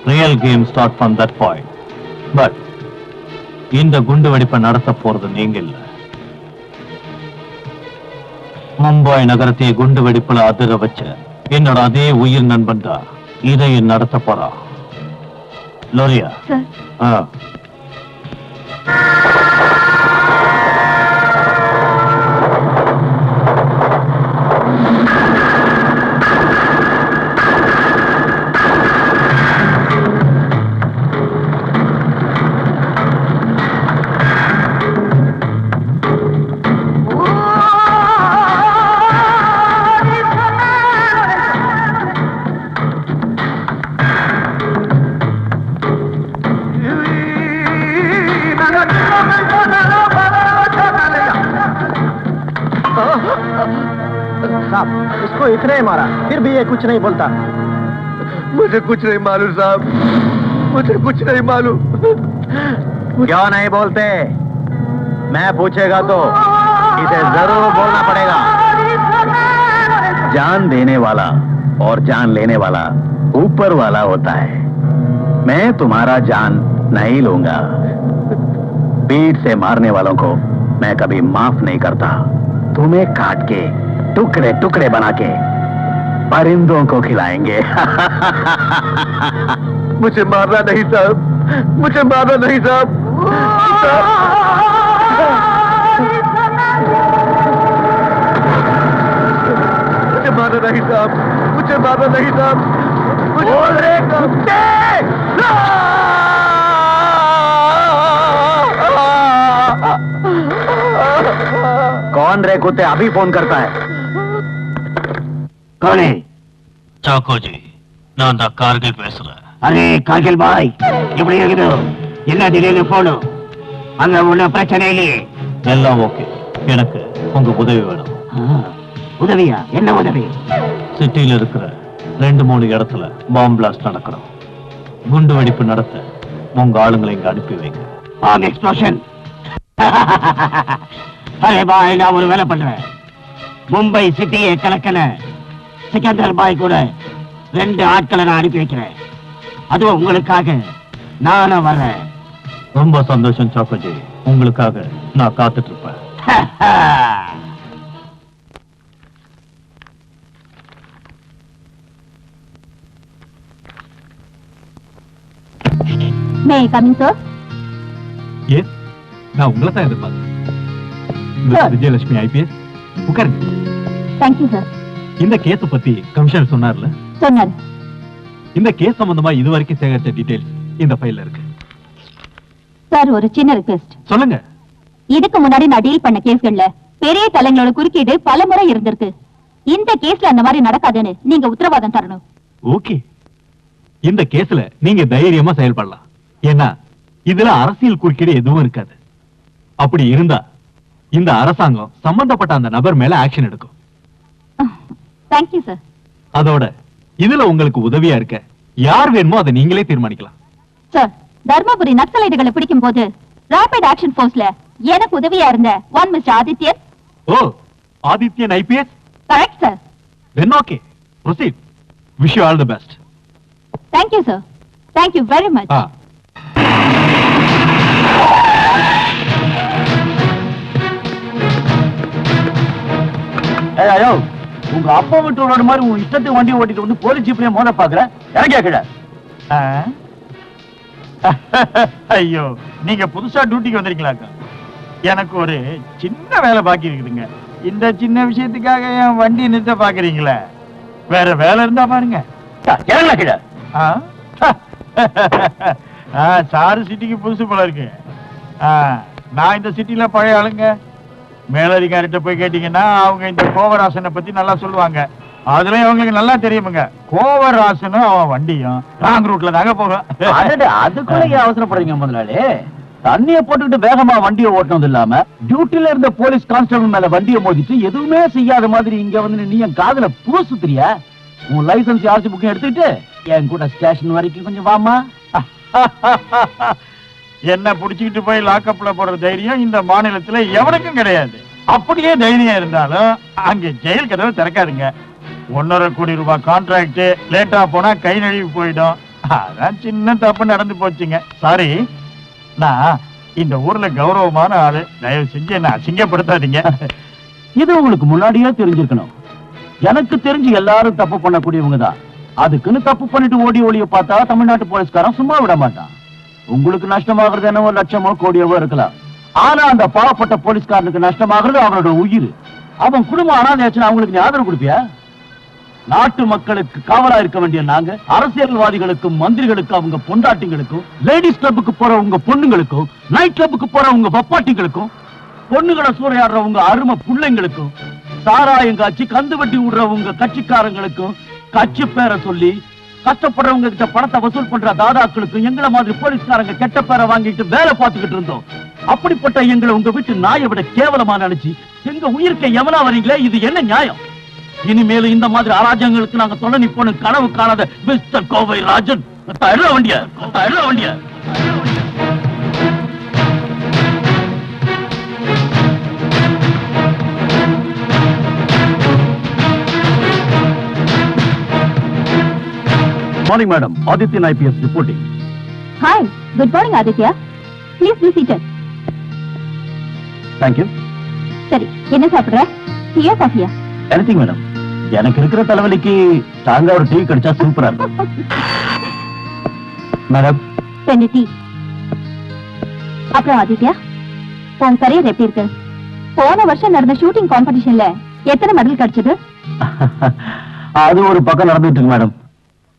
Real game start from that point. But இந்த குண்டு வெடிப்பை நடத்த போறது நீங்க இல்ல. மும்பை நகரத்தை குண்டு வெடிப்புல அதிர வச்ச என்னோட அதே உயிர் நண்பன் தான் இதை நடத்த போறா. லோரியா, इसको इतने ही मारा, फिर भी ये कुछ नहीं बोलता। मुझे कुछ नहीं मालूम साहब, मुझे कुछ नहीं मालूम। क्यों नहीं बोलते? मैं पूछेगा तो इसे जरूर बोलना पड़ेगा। जान देने वाला और जान लेने वाला ऊपर वाला होता है। मैं तुम्हारा जान नहीं लूंगा। पीठ से मारने वालों को मैं कभी माफ नहीं करता। तुम्हें काट के टुकड़े टुकड़े बना के परिंदों को खिलाएंगे। मुझे मारना नहीं साहब, मुझे मारना नहीं साहब। मुझे मारना नहीं साहब, मुझे मारना नहीं साहब। बोल रहे कुत्ते! कौन रे कुत्ते? अभी फोन करता है। कौन है? சாக்கோ ஜி, நான் தான் கார்கில் பேசுறேன். அரே கார்கில் பாய், எப்படி இருக்குது? என்ன திடீர்னு போனு? அங்க ஒன்னும் பிரச்சனை இல்லையே? எல்லாம் ஓகே. எனக்கு உங்க உதவி வேணும். உதவியா? என்ன உதவி? சிட்டியில இருக்கிற 2-3 இடத்துல பாம்பு பிளாஸ்ட் நடக்கணும். குண்டு வெடிப்பு நடத்த உங்க ஆளுங்களை இங்க அனுப்பி வைங்க. Bomb explosion. அரே பாய், நான் ஒரு வேலை பண்றேன். மும்பை சிட்டியை கலக்கல சிக்கந்தர் பாய் கூட 2 ஆட்களை நான் அனுப்பி வைக்கிறேன். அதுவும் உங்களுக்காக நானும் வர்றேன். ரொம்ப சந்தோஷம் சாக்கோஜி, உங்களுக்காக நான் காத்துட்டு இருப்பேன். மே ஐ கம் இன், சார்? ஏன் நான் உங்களை தான் எதிர்பார்த்தேன். Sir. விஜயலட்சுமி ஐபிஎஸ், உட்காருங்க. Thank you sir. இந்த கேஸ் பத்தி கமிஷனர் சொன்னார்ல, சொன்னாரு. இந்த கேஸ் சம்பந்தமா இதுவரைக்கும் சேகரிச்ச டீடைல்ஸ் இந்த ஃபைல்ல இருக்கு. சார், ஒரு சின்ன ரிக்வெஸ்ட். சொல்லுங்க. இதுக்கு முன்னாடி நான் டீல் பண்ண கேஸ்கள்ல பெரிய தலைங்களோட குறுக்கீடு பல முறை இருந்திருக்கு. இந்த கேஸ்ல அந்த மாதிரி நடக்காதுன்னு நீங்க உத்தரவாதம் தரணும். ஓகே, இந்த கேஸ்ல நீங்க தைரியமா செயல்படலாம். ஏன்னா இதுல அரசியல் குறுக்கீடு எதுவும் இருக்காது. அப்படி இருந்தா இந்த அரசாங்கம் சம்பந்தப்பட்ட அந்த நபர் மேல ஆக்ஷன் எடுக்கும். Thank you sir. அதோட இதுல உங்களுக்கு உதவியா இருக்க யார் வேணுமோ அதை நீங்களே தீர்மானிக்கலாம். சார், தர்மபுரி நக்சலைட்டுகளை பிடிக்கும் போது ராபிட் ஆக்ஷன் போர்ஸ்ல எனக்கு உதவியா இருந்த ஒன் மிஸ்டர் ஆதித்யன். ஓ, Adithyan IPS. Correct sir. Then okay, proceed. Wish you all the best. Thank you sir. Thank you very much. ஐயோ, உங்க அப்பா வீட்டு ரோடு மாதிரி உன் இஷ்டத்துக்கு வண்டி ஓட்டிட்டு வந்து போலீஸ் ஜீப்லயே மோத பாக்குற இறங்கியா கிட. ஐயோ, நீங்க புதுசா டியூட்டிக்கு வந்திருக்கீங்களாக்கா? எனக்கு ஒரு சின்ன வேலை பாக்கி இருக்குதுங்க. இந்த சின்ன விஷயத்துக்காக என் வண்டி நிறுத்த பாக்குறீங்களே? வேற வேலை இருந்தா பாருங்க. இறங்கல கிட. சாரு சிட்டிக்கு புதுசு போல இருக்கு. நான் இந்த சிட்டில பழைய ஆளுங்க. மேலதிகாரிட்ட போய் கேட்டீங்கன்னா அவங்க இந்த கோவராசனை பத்தி நல்லா சொல்லுவாங்க. அதுலயும் அவங்களுக்கு நல்லா தெரியுமுங்க. கோவராசனும் அவன் வண்டியும் ராங் ரூட்ல தாங்க போகும். அதுக்குள்ள ஏன் அவசரப்படுறீங்க முதலாளி? தண்ணிய போட்டுக்கிட்டு வேகமா வண்டியை ஓட்டணும் இல்லாம டியூட்டில இருந்த போலீஸ் கான்ஸ்டபிள் மேல வண்டியை மோதிட்டு எதுவுமே செய்யாத மாதிரி இங்க வந்து நீ என் காதுல பூ சுத்துறியா? உன் லைசன்ஸ் ஆர்சி புக்கையும் எடுத்துக்கிட்டு என் கூட ஸ்டேஷன் வரைக்கும் கொஞ்சம் வாமா. என்ன புடிச்சுக்கிட்டு போய் லாக்அப்ல போடுற தைரியம் இந்த மாநிலத்துல எவனுக்கும் கிடையாது. அப்படியே தைரியம் இருந்தாலும் அங்க ஜெயில் கதவை திறக்காதுங்க. 1.5 கோடி ரூபாய் கான்ட்ராக்ட் லேட்டா போனா கை நழுவி போயிடும். அதான் சின்ன தப்பு நடந்து போச்சுங்க. சாரி. நான் இந்த ஊர்ல கௌரவமான ஆளு. தயவு செஞ்சு என்ன அசிங்கப்படுத்தாதீங்க. இது உங்களுக்கு முன்னாடியே தெரிஞ்சிருக்கணும். எனக்கு தெரிஞ்சு எல்லாரும் தப்பு பண்ணக்கூடியவங்க தான். அதுக்குன்னு தப்பு பண்ணிட்டு ஓடி ஓடிய பார்த்தா தமிழ்நாட்டு போலீஸ்காரன் சும்மா விட மாட்டான். உங்களுக்கு நஷ்டமாகிறது என்னவோ லட்சமோ கோடியவோ இருக்கலாம். ஆனா அந்த பாவப்பட்ட போலீஸ்காரனுக்கு நஷ்டமாகிறது அவனோட உயிர். அவன் குடும்பம் அனாதையாச்சுன்னா அவங்களுக்கு நீ ஆதரவு கொடுப்பியா? நாட்டு மக்களுக்கு காவலா இருக்க வேண்டிய நாங்க அரசியல்வாதிகளுக்கும் மந்திரிகளுக்கும் அவங்க பொண்டாட்டிங்களுக்கும் லேடிஸ் கிளப்புக்கு போற உங்க பொண்ணுங்களுக்கும் நைட் கிளப்புக்கு போற உங்க பப்பாட்டிங்களுக்கும் பொண்ணுகளை சூறையாடுற உங்க அருமை பிள்ளைங்களுக்கும் சாராயம் காய்ச்சி கந்து வட்டி விடுற உங்க கட்சிக்காரங்களுக்கும் கட்சி பேரை சொல்லி கஷ்டப்படுறவங்க கிட்ட பணத்தை வசூல் பண்ற தாதாக்களுக்கும் எங்களை மாதிரி போலீஸ்காரங்க கெட்ட பேரை வாங்கிட்டு வேலை பார்த்துக்கிட்டு இருந்தோம். அப்படிப்பட்ட எங்களை உங்க வீட்டு நாயை விட கேவலமா நினைச்சு எங்க உயிருக்கு எவனா வரீங்களே, இது என்ன நியாயம்? இனிமேலும் இந்த மாதிரி அராஜகங்களுக்கு நாங்க தொலை நிப்போம் கனவு காணாத மிஸ்டர் கோவை ராஜன். வண்டிய morning madam. Adithyan IPS reporting. Hi, good morning Aditya. Please be seated. Thank you. சரி, என்ன சாப்பிடுற? டீயா காஃபியா? Anything madam. எனக்கு இருக்கிற தலைவலிக்கு ஸ்ட்ராங்கா ஒரு டீ கிடைச்சா சூப்பரா இருக்கும். Madam 2 tea. அப்புறம் ஆதித்யா, உன் கரியர் எப்படி இருக்கு? போன வருஷம் நடந்த ஷூட்டிங் காம்படிஷன்ல எத்தனை மெடல் கிடைச்சது? அது ஒரு பக்கம் நடந்துட்டு இருக்கு madam.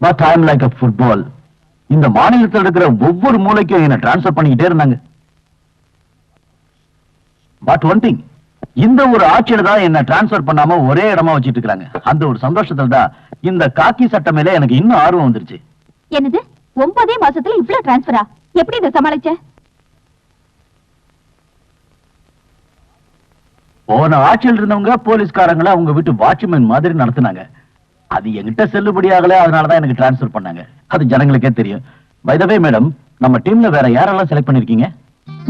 But I am like a football. இந்த மாநிலத்தில் இருக்கிற ஒவ்வொரு மூலைக்கும் என்ன டிரான்ஸ்ஃபர் பண்ணிக்கிட்டே இருந்தாங்க. பட் ஒன் திங், இந்த ஒரு ஆட்சியில தான் என்ன டிரான்ஸ்ஃபர் பண்ணாம ஒரே இடமா வச்சிட்டு இருக்காங்க. அந்த ஒரு சந்தோஷத்துல தான் இந்த காக்கி சட்டை மேல எனக்கு இன்னும் ஆர்வம் வந்துருச்சு. என்னது 9 மாசத்துல இவ்ளோ டிரான்ஸ்ஃபரா? எப்படி இத சமாளிச்ச? போன ஆட்சியில் இருந்தவங்க போலீஸ்காரங்களை அவங்க வீட்டு வாட்ச்மேன் மாதிரி நடத்தினாங்க. அது என்கிட்ட செல்லுபடியாகல, அதனாலதான் எனக்கு டிரான்ஸ்ஃபர் பண்ணாங்க. அது ஜனங்களுக்கே தெரியும். பை தி வே மேடம், நம்ம டீம்ல வேற யாரெல்லாம் செலக்ட் பண்ணிருக்கீங்க?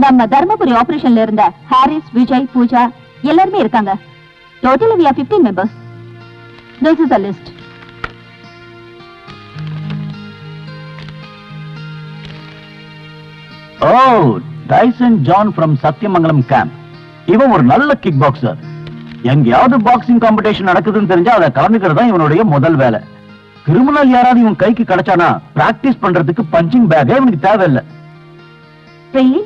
நம்ம தர்மபுரி ஆபரேஷன்ல இருந்த ஹாரிஸ், விஜய், பூஜா எல்லாரும் இருக்காங்க. Totally we are 15 members. This is the list. Oh, Dyson John from Sathyamangalam camp. இவன் ஒரு நல்ல கிக் பாக்ஸர். எங்கேயாவது பாக்ஸிங் காம்படிஷன் நடக்குதுன்னு தெரிஞ்சா அதை கலந்துக்கிறது தான் இவனுடைய முதல் வேலை. கிரிமினல் யாராவது இவன் கைக்கு கிடைச்சானா பிராக்டிஸ் பண்றதுக்கு பஞ்சிங் பேக்கே இவனுக்கு தேவையில்லை. Really?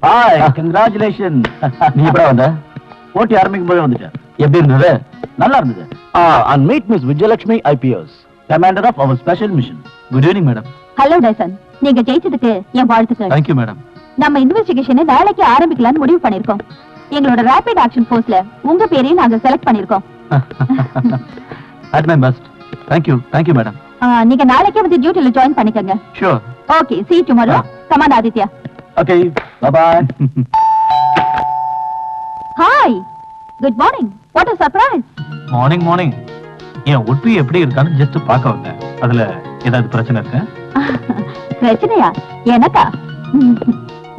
Hi, congratulation. நீ எப்படா வந்த? போட்டி ஆரம்பிக்கும் போதே வந்துட்டேன். எப்படி இருந்தது? நல்லா இருந்தது. And meet Miss Vijayalakshmi IPS, commander of our special mission. Good evening madam. Hello Tyson, நீங்க ஜெயிச்சதுக்கு என் வாழ்த்துக்கள். Thank you madam. நம்ம இன்வெஸ்டிகேஷனை நாளைக்கு ஆரம்பிக்கலாம்னு முடிவு பண்ணிருக்கோம். எங்களோட ரேபிட் ஆக்ஷன் ஃபோர்ஸ்ல உங்க பேரையும் நாங்க செலக்ட் பண்ணிருக்கோம். At my best. Thank you madam. நீங்க நாளைக்கே வந்து டியூட்டில ஜாயின் பண்ணிக்கங்க. Sure. Okay, see you tomorrow. Come on, Aditya. Okay, bye-bye. Hi. Good morning. What a surprise. Morning. என் ஒட்டு எப்படி இருக்கான்னு ஜஸ்ட் பார்க்க வந்தேன். அதுல ஏதாவது பிரச்சனை இருக்கா? பிரச்சனையா? எனக்கா?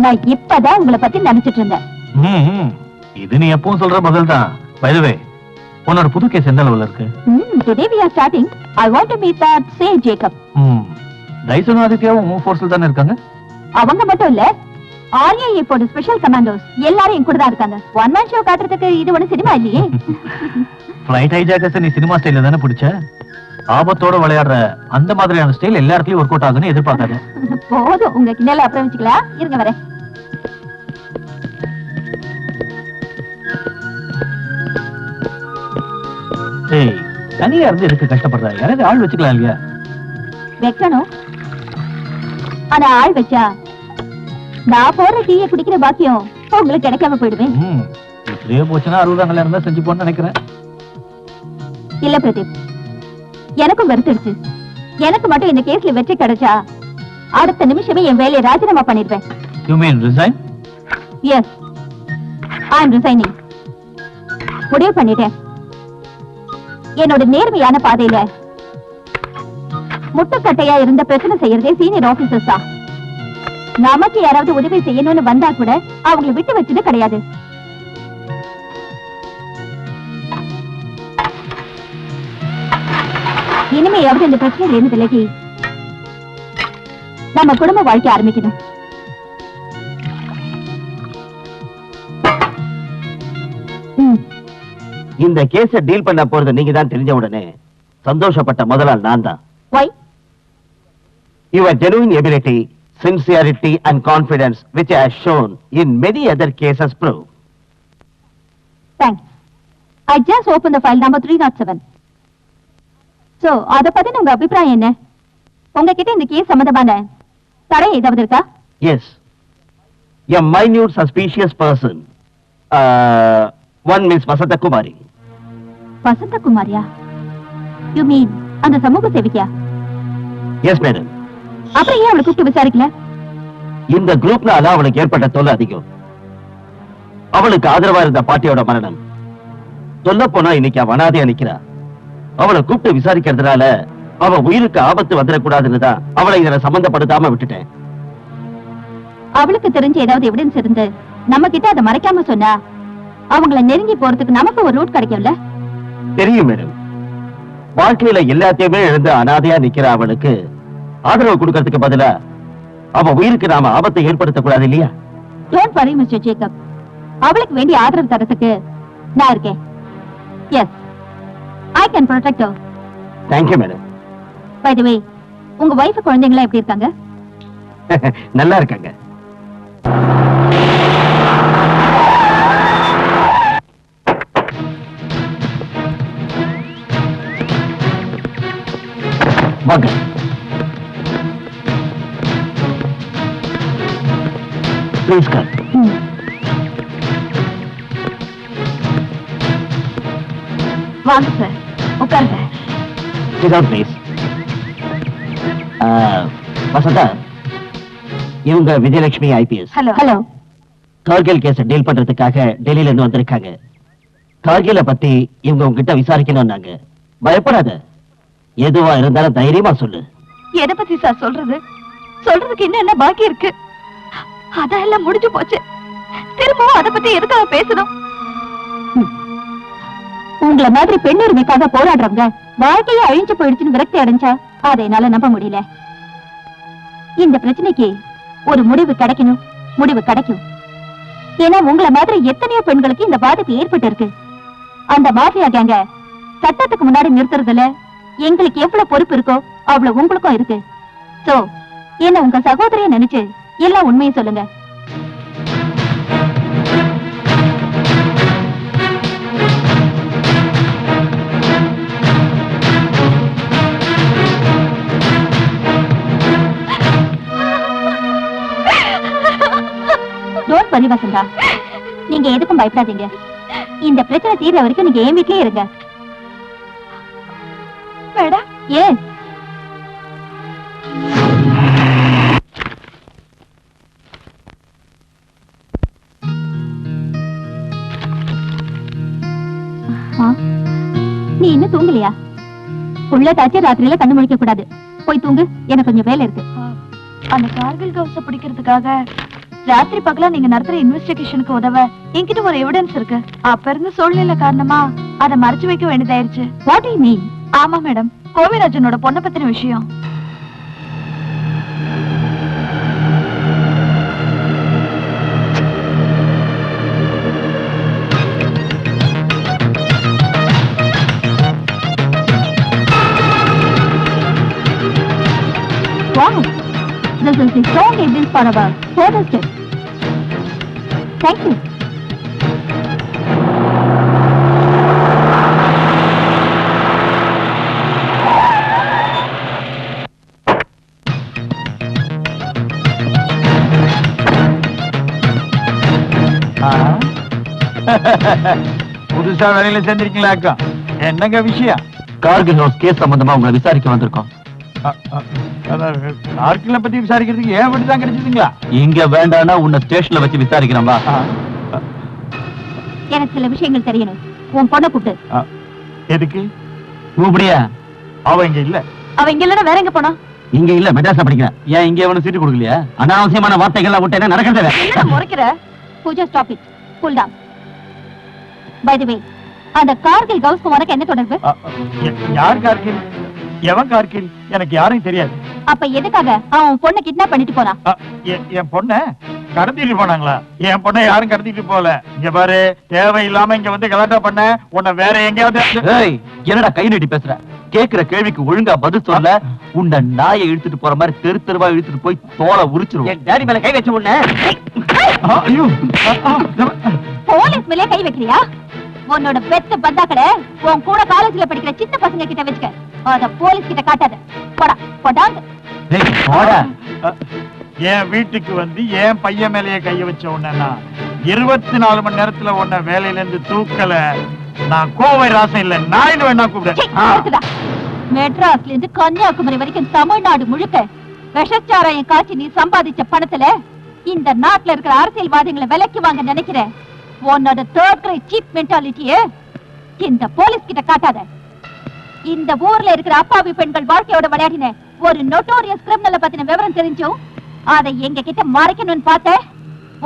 நான் இப்பதான் உங்களை பத்தி நினைச்சிட்டு இருந்தேன். இது நீ எப்பவும் சொல்ற பதில் தான். பை தி வே, உன்னோட புது கேஸ் எந்த லெவல்ல இருக்கு? Today we are starting. I want to meet that say Jacob. டைசனும் ஆதித்யாவும் உன் ஃபோர்ஸ்ல தானே இருக்காங்க? அவங்க மட்டும் இல்ல, RIA போட ஸ்பெஷல் கமாண்டோஸ் எல்லாரும் என் கூட தான் இருக்காங்க. ஒன் மேன் ஷோ காட்டுறதுக்கு இது ஒண்ணு சினிமா இல்லையே. ஃளைட் ஹைஜாக்கர்ஸ் நீ சினிமா ஸ்டைல்ல தானே பிடிச்ச? ஆபத்தோட விளையாடுற அந்த மாதிரியான ஸ்டைல் எல்லா இடத்துலயும் ஒர்க் அவுட் ஆகுன்னு எதிர்பார்க்காத. போதும், உங்க கிண்டல அப்புறம் வச்சுக்கலாம். இருங்க வரேன். ஏய், தனியா இருந்து இதுக்கு கஷ்டப்படுற யாராவது ஆள் வச்சுக்கலாம் இல்லையா? வைக்கணும். ஆனா ஆள் வச்சா நான் போற டீயை குடிக்கிற பாக்கியம் உங்களுக்கு கிடைக்காம போயிடுவேன். இப்படியே போச்சுன்னா 60 இருந்தா செஞ்சு போன்னு நினைக்கிறேன். இல்ல பிரதீப், எனக்கும் வெறுத்துடுச்சு. எனக்கு மட்டும் இந்த கேஸ்ல வெற்றி கிடைச்சா அடுத்த நிமிஷமே என் வேலையை ராஜினாமா பண்ணிடுவேன். You mean resign? Yes, I am resigning. முடிவு பண்ணிட்டேன். என்னோட நேர்மையான பாதையில முட்டுக்கட்டையா இருந்த பிரச்சனை செய்யறதே சீனியர் ஆபீசர்ஸ் தான். நமக்கு யாராவது உதவி செய்யணும்னு வந்தா கூட அவங்களை விட்டு வச்சது கிடையாது. இனிமையாவது இந்த பிரச்சனையில இருந்து விலகி நம்ம குடும்ப வாழ்க்கை ஆரம்பிக்கணும். இந்த கேஸ டீல் பண்ண போறது நீங்க தான் தெரிஞ்ச உடனே சந்தோஷப்பட்ட முதலாள் நான் தான். Why? Your genuine ability, sincerity and confidence which I have shown in many other cases prove. Thanks. I just opened the file number 307. So, அத பத்தின உங்க அபிப்பிராயம் என்ன? உங்ககிட்ட இந்த கேஸ் சம்பந்தமான தடை ஏதாவது இருக்கா? Yes. A minute suspicious person. One Miss Vasanta Kumari. Vasantha குமாரியா? You mean அந்த சமூக சேவிக்கியா? Yes, madam. அப்புறம் ஏன் அவளை கூப்பிட்டு விசாரிக்கல? இந்த குரூப்னால அவளுக்கு ஏற்பட்ட தொல்லை அதிகம். அவளுக்கு ஆதரவா இருந்த பாட்டியோட மரணம். சொல்ல போனா இன்னைக்கு அவ அனாதையா நிக்கிறா. அவளை கூப்பிட்டு விசாரிக்கிறதுனால அவ உயிருக்கு ஆபத்து வந்துடக்கூடாதுன்னு தான் அவளை இதுல சம்பந்தப்படுத்தாம விட்டுட்டேன். அவளுக்கு தெரிஞ்ச ஏதாவது எவிடன்ஸ் இருந்து நம்ம கிட்ட அதை மறைக்காம சொன்னா அவங்கள நெருங்கி போறதுக்கு நமக்கு ஒரு ரூட் கிடைக்கும்ல? தெரியும் மேடம். வாழ்க்கையில எல்லாத்தையுமே இழந்து அனாதையா நிக்கிற அவளுக்கு ஆதரவு கொடுக்கறதுக்கு பதிலா அவ உயிருக்கு நாம ஆபத்தை ஏற்படுத்த கூடாது இல்லையா? Don't worry, Mr. Jacob. அவளுக்கு வேண்டிய ஆதரவு தரத்துக்கு நான் இருக்கேன். Yes, I can protect her. Thank you, madam. By the way, உங்க வைஃப் குழந்தைங்களா எப்படி இருக்காங்க? நல்லா இருக்காங்க. வாங்க. Please come. வாங்க சார், உட்காருங்க. Sit down, please. வசந்தா, இவங்க விஜயலட்சுமி IPS. ஹலோ. கார்கில் கேஸ டீல் பண்றதுக்காக டெல்லியில இருந்து வந்திருக்காங்க. கார்கில பத்தி இவங்க உங்ககிட்ட விசாரிக்கணும்னாங்க. பயப்படாத, எதுவா இருந்தாலும் தைரியமா சொல்லு. எதை பத்தி சார் சொல்றது? சொல்றதுக்கு இன்னும் என்ன பாக்கி இருக்கு? அதெல்லாம் முடிஞ்சு போச்சு. திரும்பவும் அதை பத்தி எதுக்காக பேசணும்? உங்களை மாதிரி பெண் உரிமைக்காக போராடுறவங்க வாழ்க்கையை அழிஞ்சு போயிடுச்சுன்னு விரக்தி அடைஞ்சா அதை என்னால நம்ப முடியல. இந்த பிரச்சனைக்கு ஒரு முடிவு கிடைக்கணும். முடிவு கிடைக்கும். ஏன்னா உங்களை மாதிரி எத்தனையோ பெண்களுக்கு இந்த பாதிப்பு ஏற்பட்டு இருக்கு. அந்த மாஃபியா கேங்க சட்டத்துக்கு முன்னாடி நிறுத்துறதுல எங்களுக்கு எவ்வளவு பொறுப்பு இருக்கோ அவ்வளவு உங்களுக்கும் இருக்கு. சோ என்ன உங்க சகோதரிய நினைச்சு எல்லாம் உண்மையை சொல்லுங்க. சரி வசந்தா, நீங்க எதுக்கும் பயப்படாதீங்க. இந்த பிரச்சனை தீர்ற வரைக்கும் நீங்க என் வீட்லயே இருங்க. மேடம், ஏன் நீ இன்னும் தூங்கலையா? உள்ள தாச்சு ராத்திரியில கண்ணு முழிக்க கூடாது. போய் தூங்கு, எனக்கு கொஞ்சம் வேலை இருக்கு. அந்த கார்கில் கவுஸ பிடிக்கிறதுக்காக ராத்திரி பகலா நீங்க நடத்துற இன்வெஸ்டிகேஷனுக்கு உதவ என்கிட்ட ஒரு எவிடன்ஸ் இருக்கு. அப்ப இருந்து சூழ்நிலை காரணமா அதை மறைச்சு வைக்க வேண்டியதாயிருச்சு. What do you mean? ஆமா மேடம், கோவிராஜனோட பொண்ணை பத்தின விஷயம். Wow, this is the strong evidence for our further steps. Thank you. புதுசா வேலையில சேர்ந்திருக்கீங்களா அக்கா? என்னங்க விஷயம்? கார்கில் ஹவுஸ் கேஸ் சம்பந்தமா உங்களை விசாரிக்க வந்திருக்கோம். கார்கில பத்தி விசாரிக்கிறதுக்கு ஏன் விட்டு தான் கிடைச்சதுங்களா? இங்க வேண்டாம்னா உன்னை ஸ்டேஷன்ல வச்சு விசாரிக்கிறோம்பா. எனக்கு சில விஷயங்கள் தெரியணும். உன் பொண்ணை கூப்பிட்டு. எதுக்கு? கூப்பிடியா? அவ இங்க இல்ல. அவ இங்க இல்லன்னா வேற எங்க போனா? இங்க இல்ல, மெட்ராஸ்ல படிக்கிறேன். ஏன் இங்க எவனும் சீட்டு கொடுக்கலையா? அனாவசியமான வார்த்தைகள்லாம் விட்டு என்ன நடக்கிறது? என்ன முறைக்கிற? Pooja, stop it. Cool down. By the way, அந்த கார்கில் கவுஸ்க்கு உனக்கு என்ன தொடர்பு? யார் கார்கில்? எவன் கார்கில்? எனக்கு யாரையும் தெரியாது. அப்ப எதுக்காக அவன் பொண்ணை கிட்னாப் பண்ணிட்டு போறான்? என் பொண்ண கடத்திட்டு போனாங்களா? என் பொண்ணை யாரும் கடத்திட்டு போல. இங்க பாரு, தேவையில்லாம இங்க வந்து கலாட்டா பண்ண உன்னை வேற எங்கேயாவது. என்னடா கை நீட்டி பேசுற? கேக்குற கேள்விக்கு ஒழுங்கா பதில் சொல்ல உன்னை நாயை இழுத்துட்டு போற மாதிரி தெரு தெருவா இழுத்துட்டு போய் தோலை உரிச்சிருவோம். டேடி மேல கை வச்ச உடனே போலீஸ் மேலே கை வைக்கிறியா? உன்னோட பெத்த பந்தாக்களை உன் கூட காலேஜ்ல படிக்கிற சின்ன பசங்க கிட்ட வச்சுக்க. அத போலீஸ் கிட்ட காட்டாத. போடா போடாங்க. என் வீட்டுக்கு வந்து என் பையன் மேலேயே கைய வச்ச உடனே 24 மணி நேரத்துல உன்னை வேலையில இருந்து தூக்கல. நான் கோவை ராசம் இல்ல, நாயின்னு வேணா கூப்பிடு. மெட்ராஸ்ல இருந்து கன்னியாகுமரி வரைக்கும் தமிழ்நாடு முழுக்க விஷச்சாராயம் காய்ச்சி நீ சம்பாதிச்ச பணத்துல இந்த நாட்டுல இருக்கிற அரசியல்வாதிகளை விலைக்கு வாங்க நினைக்கிற உன்னோட தேர்ட் கிரேட் சீப் மென்டாலிட்டிய இந்த போலீஸ் கிட்ட காட்டாத. இந்த ஊர்ல இருக்கிற அப்பாவி பெண்கள் வாழ்க்கையோட விளையாடின ஒரு நோட்டோரியஸ் கிரிமினலை பத்தின விவரம் தெரிஞ்சும் அதை எங்க கிட்ட மறைக்கணும்னு பார்த்த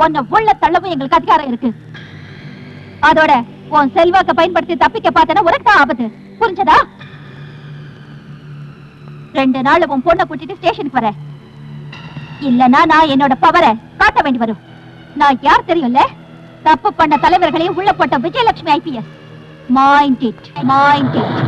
உன்னை உள்ள தள்ளவும் எங்களுக்கு அதிகாரம் இருக்கு. அதோட உன் செல்வாக்க பயன்படுத்தி தப்பிக்க பார்த்தனா உனக்கு தான் ஆபத்து. புரிஞ்சதா? 2 நாள் உன் பொண்ணை கூட்டிட்டு ஸ்டேஷனுக்கு வர. இல்லனா நான் என்னோட பவரை காட்ட வேண்டி வரும். நான் யார் தெரியும்ல? தப்பு பண்ண தலைவர்களையும் உள்ள போட்ட Vijayalakshmi IPS. Mind it, mind it.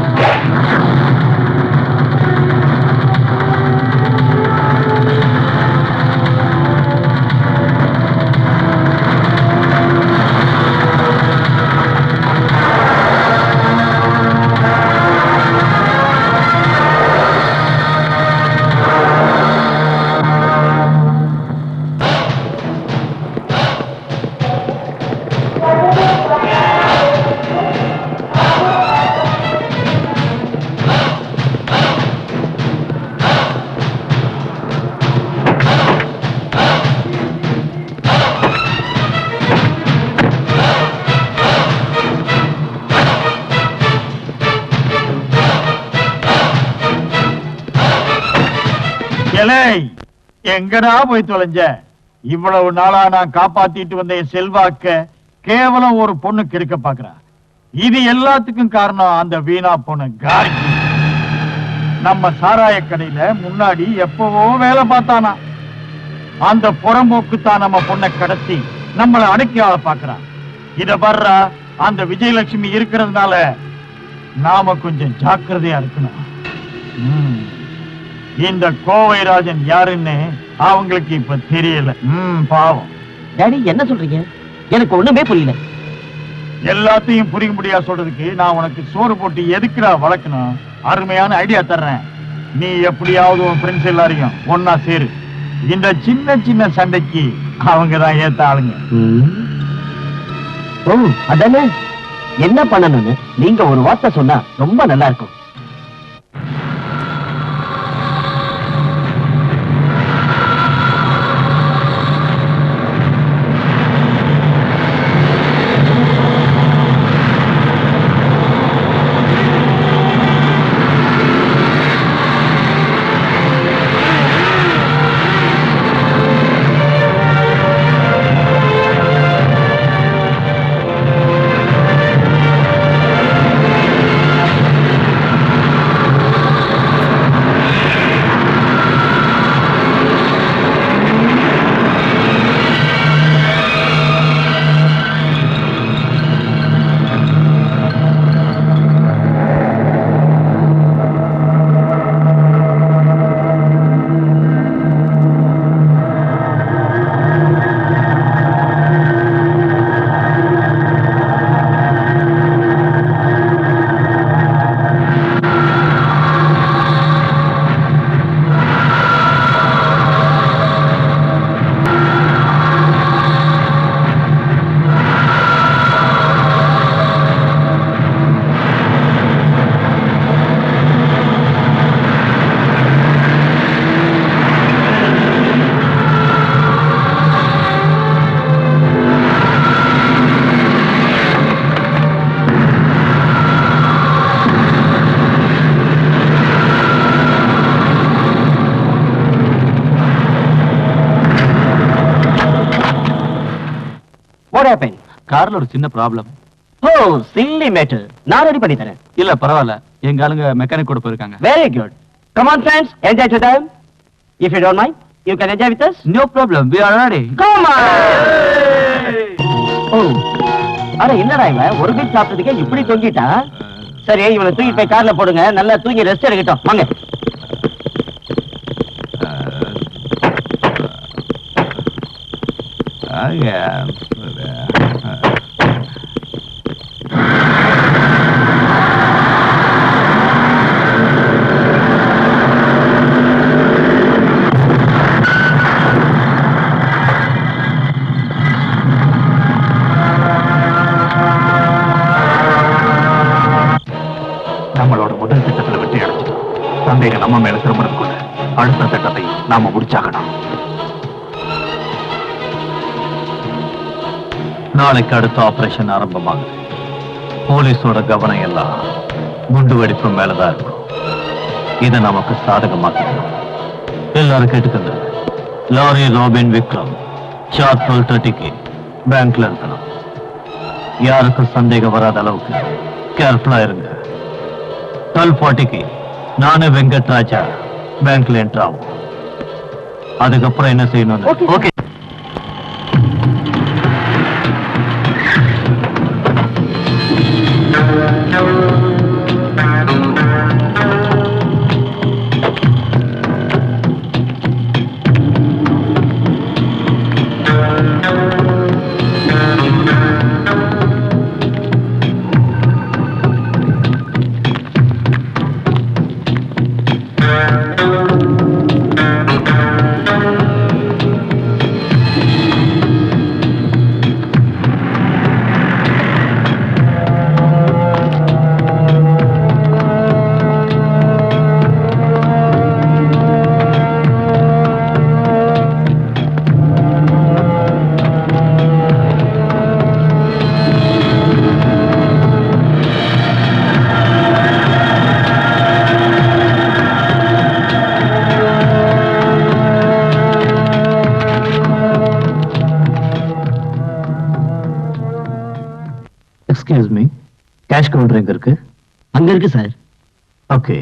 எங்கடா போய் தொலைஞ்ச? இவ்வளவு நாளா நான் காப்பாத்திட்டு வந்த என் செல்வாக்க கேவலம் ஒரு பொண்ணு கெடுக்க பாக்குறா. இது எல்லாத்துக்கும் காரணம் அந்த வீணா பொண்ணு கார்கி. நம்ம சாராய கடையில முன்னாடி எப்பவோ வேலை பார்த்தானா. அந்த புறம்போக்கு தான் நம்ம பொண்ணை கடத்தி நம்மளை அடக்கி ஆள பாக்குறான். இத வர்றா, அந்த விஜயலட்சுமி இருக்கிறதுனால நாம கொஞ்சம் ஜாக்கிரதையா இருக்கணும். இந்த கோவைராஜன் யாருன்னு அவங்களுக்கு இப்ப தெரியல. பாவம். டாடி என்ன சொல்றீங்க? எனக்கு ஒண்ணுமே புரியல. எல்லாத்தையும் புரிய முடியா சொல்றதுக்கு நான் உனக்கு சோறு போட்டு எதுக்குடா வளர்க்கணும்? அருமையான ஐடியா தர்றேன். நீ எப்படியாவது உன் ஃப்ரெண்ட்ஸ் எல்லாரையும் ஒன்னா சேரு. இந்த சின்ன சின்ன சண்டைக்கு அவங்க தான் ஏத்த ஆளுங்க. ஓ அதானே, என்ன பண்ணணும்னு நீங்க ஒரு வார்த்தை சொன்னா ரொம்ப நல்லா இருக்கும். What happened? கார்ல ஒரு சின்ன ப்ராப்ளம். Oh, silly matter. நான் ரெடி பண்ணி தரேன். இல்ல பரவாயில்ல, எங்க ஆளுங்க மெக்கானிக் கூட போயிருக்காங்க. Very good. Come on friends, enjoy your time. If you don't mind, you can enjoy with us. No problem, we are ready. Come on. Oh. அட என்னடா இவன் ஒரு பீட் சாப்பிட்டதுக்கே இப்படி தொங்கிட்டா? சரி இவனை தூக்கி போய் கார்ல போடுங்க, நல்லா தூங்கி ரெஸ்ட் எடுக்கட்டும். வாங்க. நம்மளோட முதல் திட்டத்துல வெற்றி அடைச்சிட்டோம். சந்தேகம் நம்ம மேல திரும்புறதுக்குள்ள அடுத்த திட்டத்தை நாம முடிச்சாகணும். நாளைக்கு அடுத்த ஆபரேஷன் ஆரம்பமாகுது. போலீஸோட கவனம் எல்லாம் குண்டு வெடிப்பு மேலதான் இருக்கும். இதை நமக்கு சாதகமாக்கணும். எல்லாரும் கேட்டுக்கங்க. லாரி ராபின் விக்ரம் ஷார்ப் 12:30 பேங்க்ல இருக்கணும். யாருக்கும் சந்தேகம் வராத அளவுக்கு கேர்ஃபுல்லா இருங்க. 12:40 நானு வெங்கட் ராஜா பேங்க்ல என்டர் ஆகும். அதுக்கப்புறம் என்ன செய்யணும்? Okay. Excuse me, cash counter எங்க இருக்கு? அங்க இருக்கு sir. Okay.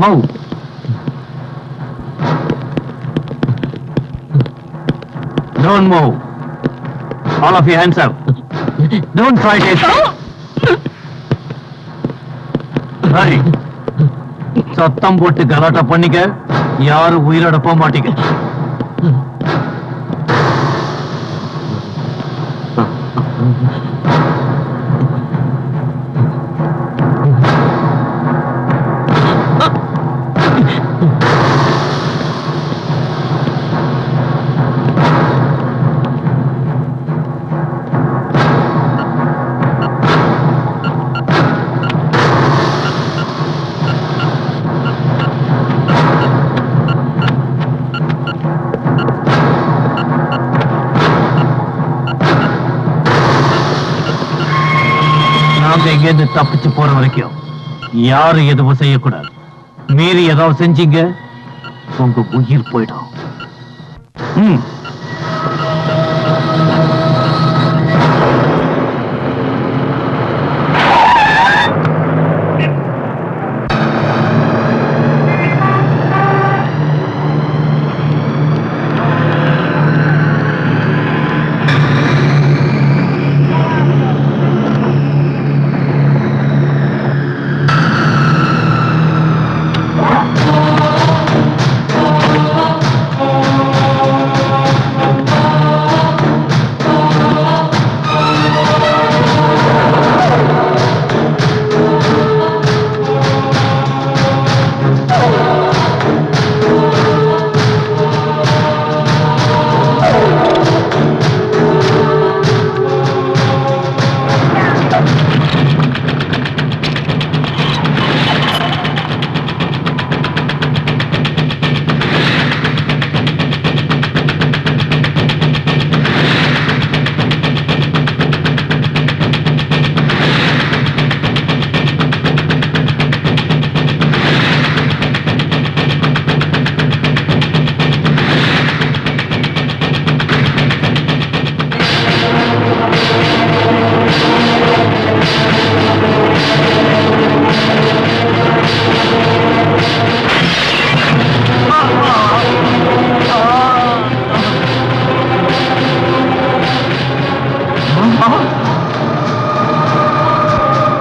Move. Don't move. All of you hands up. Don't try to escape. Hurry. சத்தம் போட்டு கலாட்டா பண்ணிக்க. யாரும் உயிரோட போக மாட்டீங்க. இங்க இருந்து தப்பிச்சு போற வரைக்கும் யாரும் எதுவும் செய்யக்கூடாது. மீறி ஏதாவது செஞ்சீங்க உங்க உயிர் போயிடும்.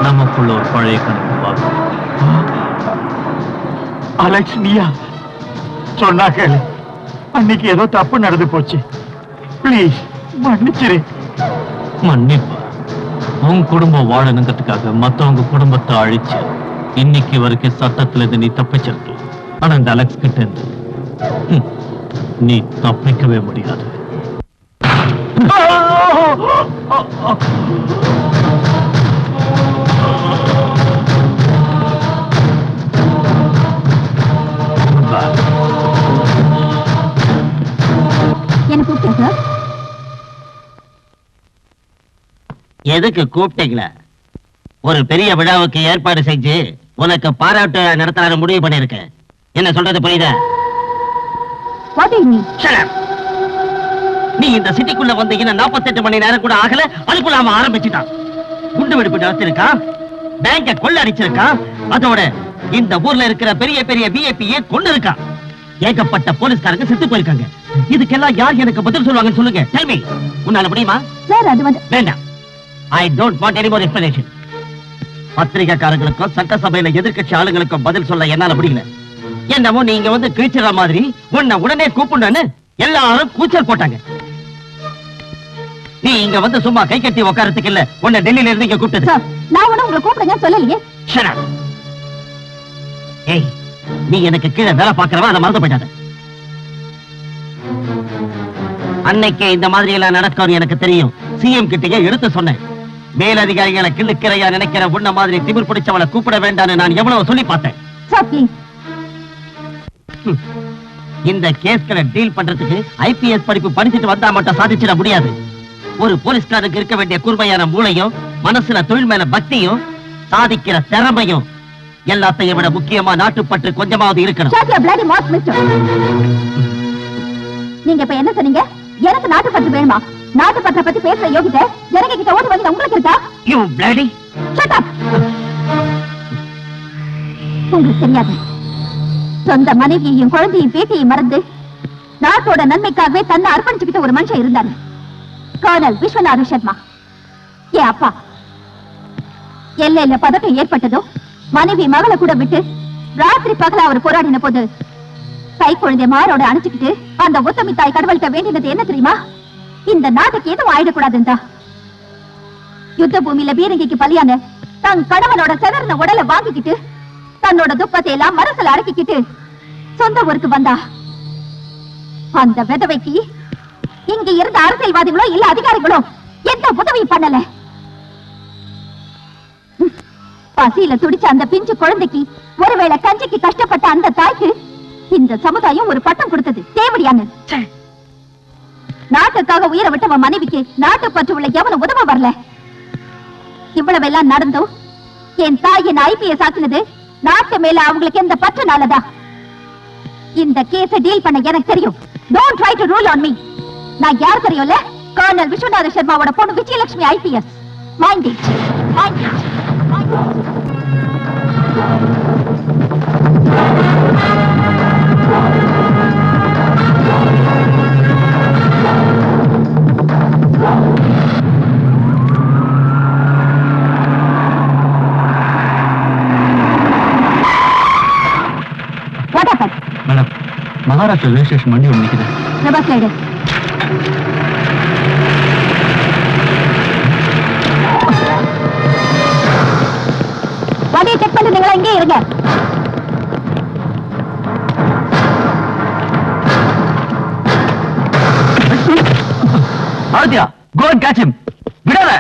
நமக்குள்ள ஒரு பழைய கனவு. அலெக்ஸ், நீயா? சொன்னா கேளு. அன்னைக்கு ஏதோ தப்பு நடந்து போச்சு. ப்ளீஸ் மன்னிச்சிரு. மன்னிப்பா? உன் குடும்பம் வாழணுங்கிறதுக்காக மத்தவங்க குடும்பத்தை அழிச்சு இன்னைக்கு வரைக்கும் சட்டத்துல இருந்து நீ தப்பிச்சிருக்கலாம். ஆனா இந்த அலெக்ஸ் கிட்ட இருந்து நீ தப்பிக்கவே முடியாது. என்ன கூப்பிட்டேன் சார்? எதுக்கு கூப்பிட்டீங்களா? ஒரு பெரிய விழாவுக்கு ஏற்பாடு செஞ்சு உனக்கு பாராட்டு நடத்த முடிவு பண்ணிருக்கேன். என்ன சொல்றது புரியுதா? What do you mean? Shut up. நீ இந்த சிட்டிக்குள்ள வந்தீங்கன்னா 48 மணி நேரம் கூட ஆகல, அதுக்குள்ள அவன் ஆரம்பிச்சுட்டான். குண்டு வெடிப்பு நடத்திருக்கான், பேங்க கொள்ள அடிச்சிருக்கான், அதோட இந்த ஊர்ல இருக்கிற பெரிய பெரிய விஐபியை கொண்டு இருக்கான். ஏகப்பட்ட போலீஸ்காரங்க செத்து போயிருக்காங்க. இதுக்கெல்லாம் யார் எனக்கு பதில் சொல்லுவாங்கன்னு சொல்லுங்க. Tell me. உன்னால முடியுமா? சார் அது வந்து வேண்டாம். I don't want any more explanation. பத்திரிகைக்காரங்களுக்கும் சட்டசபையில எதிர்க்கட்சி ஆளுங்களுக்கும் பதில் சொல்ல என்னால முடியல. என்னமோ நீங்க வந்து கிழிச்சிற மாதிரி உன்னை உடனே கூப்பிடுன்னு எல்லாரும் கூச்சல் போட்டாங்க. நீ இங்க வந்து சும்மா கை கட்டி உட்காரத்துக்கு இல்ல, உன்னை டெல்லியில இருந்து இங்க கூப்பிட்டது. சார், நான் ஒண்ணு உங்களை கூப்பிடுங்க சொல்லலையே. Shut up. ஏய், நீ எனக்கு கீழே வேலை பார்க்கறவா, அதை மறந்து போயிட்டாத. அன்னைக்கு இந்த மாதிரி எல்லாம் நடக்கும் எனக்கு தெரியும். சிஎம் கிட்டயே எடுத்து சொன்னேன். மேலதிகாரிகளை கிள்ளுக்கிறையா நினைக்கிற உன்ன மாதிரி திமிர் பிடிச்சவளை கூப்பிட வேண்டாம்னு நான் எவ்வளவு சொல்லி பார்த்தேன். Sir please. இந்த கேஸ்களை டீல் பண்றதுக்கு ஐபிஎஸ் படிப்பு படிச்சுட்டு வந்தா மட்டும் சாதிச்சிட முடியாது. ஒரு போலீஸ்காரருக்கு இருக்க வேண்டிய கூர்மையான மூளையும் மனசுல தொழில் மேல பக்தியும் சாதிக்கிற திறமையும் எல்லாத்தையும் விட முக்கியமா நாட்டுப்பற்று கொஞ்சமாவது இருக்கணும். Shut your bloody mouth, mister. நீங்க இப்ப என்ன சொன்னீங்க? எனக்கு நாட்டுப்பற்று வேணுமா? நாட்டுப்பற்றை பத்தி பேசுற யோகிதை ஜனங்க கிட்ட ஓடி வந்து உங்களுக்கு இருக்கா? You bloody. Shut up. உங்களுக்கு தெரியாது, சொந்த மனைவியையும் குழந்தையும் பேட்டியையும் மறந்து நாட்டோட நன்மைக்காகவே தன்னை அர்ப்பணிச்சுக்கிட்ட ஒரு மனுஷன் இருந்தாரு. கர்னல் விஸ்வநாத சர்மா. என் அப்பா எல்லையில பதட்டம் ஏற்பட்டதோ மனைவி மகளை கூட விட்டு ராத்திரி பகல அவர் போராடின போது கை குழந்தை மாரோட அணைச்சுக்கிட்டு அந்த உத்தமி தாய் கடவுள்கிட்ட வேண்டினது என்ன தெரியுமா? இந்த நாட்டுக்கு எதுவும் ஆயிடக்கூடாதுந்தா. யுத்த பூமியில பீரங்கிக்கு பலியான தன் கணவனோட செதறின உடலை வாங்கிக்கிட்டு தன்னோட துக்கத்தை எல்லாம் மனசுல அடக்கிக்கிட்டு சொந்த ஊருக்கு வந்தா. அந்த விதவைக்கு இங்க இருந்த அரசியல்வாதிகளோ இல்ல அதிகாரிகளோ எந்த உதவி பண்ணல. பசியில துடிச்ச அந்த பிஞ்சு குழந்தைக்கு ஒருவேளை கஞ்சிக்கு கஷ்டப்பட்ட அந்த தாய்க்கு இந்த சமுதாயம் ஒரு பட்டம் கொடுத்தது தேவடியான்னு. நாட்டுக்காக உயிரை விட்டவன் மனைவிக்கு நாட்டு பற்று உள்ள எவனும் உதவ வரல. இவ்வளவெல்லாம் நடந்தும் என் தாய் என்ன ஐபிஎஸ் ஆக்குனது நாட்டு மேல அவங்களுக்கு எந்த பற்றுனாலதா? இந்த கேஸ டீல் பண்ண எனக்கு தெரியும். Don't try to rule on me. நான் யார் தெரியும்ல? கர்னல் விஸ்வநாத சர்மாவோட பொண்ணு Vijayalakshmi IPS. Mind it. Mind it. Madam, Maharashtra registration வண்டி ஒன்று நிற்குது. பிரபா சைடு. வண்டியை செக் பண்ணி நீங்களா இங்கே இருங்க. Aditya, go and catch him. விடாத.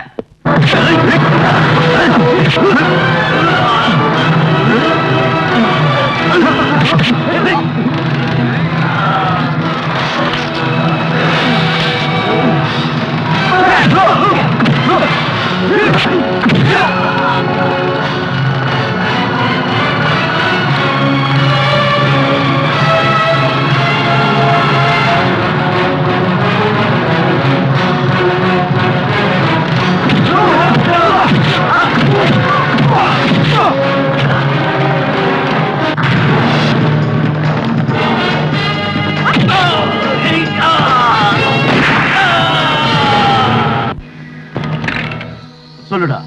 சொல்லுடா,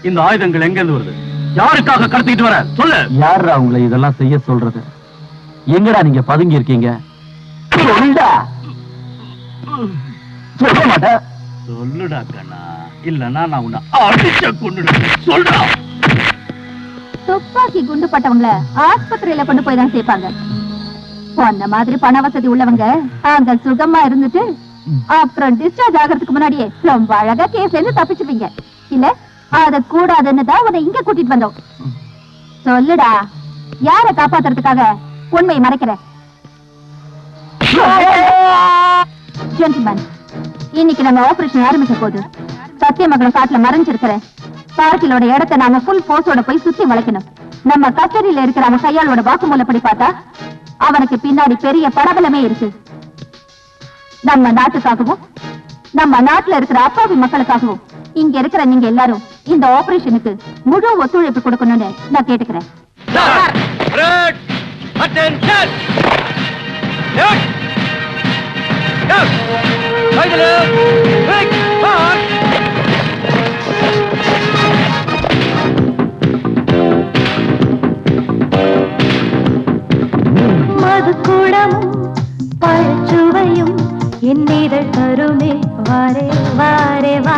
இந்த ஆயுதங்கள் எங்க இருந்து வருது? யாருக்காக கடத்திட்டு வர? சொல்லு. யாரா உங்களை இதெல்லாம் செய்ய சொல்றது? எங்கடா நீங்க பதுங்கி இருக்கீங்க? சொல்லுடா. சொல்ல மாட்ட? சொல்லுடா கண்ணா, இல்லன்னா நான் உன்னை அடிச்ச கொன்னுடுவேன். சொல்றா. துப்பாக்கி குண்டு பட்டவங்கள ஆஸ்பத்திரியில கொண்டு போய் தான் சேர்ப்பாங்க. அந்த மாதிரி பண வசதி உள்ளவங்க அங்க சுகமா இருந்துட்டு அப்புறம் டிஸ்சார்ஜ் ஆகிறதுக்கு முன்னாடியே ரொம்ப அழகா கேஸ்ல இருந்து தப்பிச்சுப்பீங்க. இல்ல அத கூடாதுன்னு தான் உன்னை இங்க கூட்டிட்டு வந்தோம். சொல்லுடா, யார காப்பாத்துறதுக்காக உண்மையை மறைக்கிற? ஜென்டில்மேன், இன்னைக்கு நம்ம ஆபரேஷன் ஆரம்பிக்க போகுது. சத்தியமங்கலம் காட்டுல மறைஞ்சிருக்கிற பார்க்கிலோட இடத்தை நாம ஃபுல் போர்ஸோட போய் சுத்தி வளைக்கணும். நம்ம கஸ்டடியில இருக்கிற அவன் கையாளோட வாக்குமூலப்படி பார்த்தா அவனுக்கு பின்னாடி பெரிய படபலமே இருக்கு. நம்ம நாட்டுக்காகவும் நம்ம நாட்டுல இருக்கிற அப்பாவி மக்களுக்காகவும் இங்க இருக்கிற நீங்க எல்லாரும் இந்த ஆபரேஷனுக்கு முழு ஒத்துழைப்பு கொடுக்கணும்னு நான் கேட்டுக்கிறேன். மதுக்குடமும் பழச்சுவையும் என்னிதழ் தருமே வாரே வாரே வா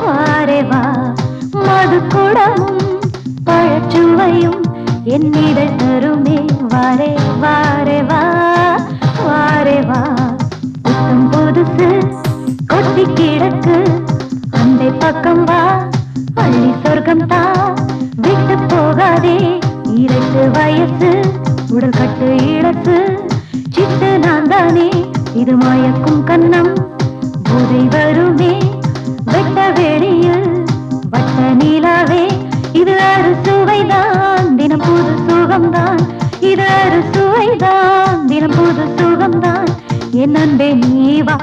வாரே வா. மதுக்குடமும் பழச்சுவையும் என்னிதழ் தருமே வாரே வாரே வா வாரே வா. புத்தம் புதுசு கொட்டி கிடக்கு அந்த பக்கம் வா, பள்ளி சொர்க்கம் தா விட்டு போகாதே. 2 வயசு உடல் கட்டு இழத்து சிட்டு நான் தானே, இது மயக்கும் கண்ணம் போதை வருமே. வெட்ட வெளியில் வட்ட நீலாவே, இது அறுசுவைதான் தினம் புது சுகம்தான். இது அறுசுவைதான் தினம் புது சுகம்தான். என் அன்பே நீ வா.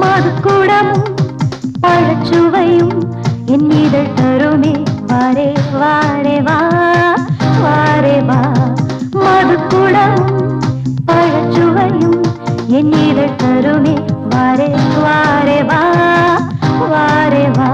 மதுக்குடமும் பழச்சுவையும் என் இதழ் தருமே வாரே வாரே வா வாரே வா. மதுக்குடமும் பழச்சுவையும் என் இதழ் தருமே வாரே வாரே வா வாரே வா.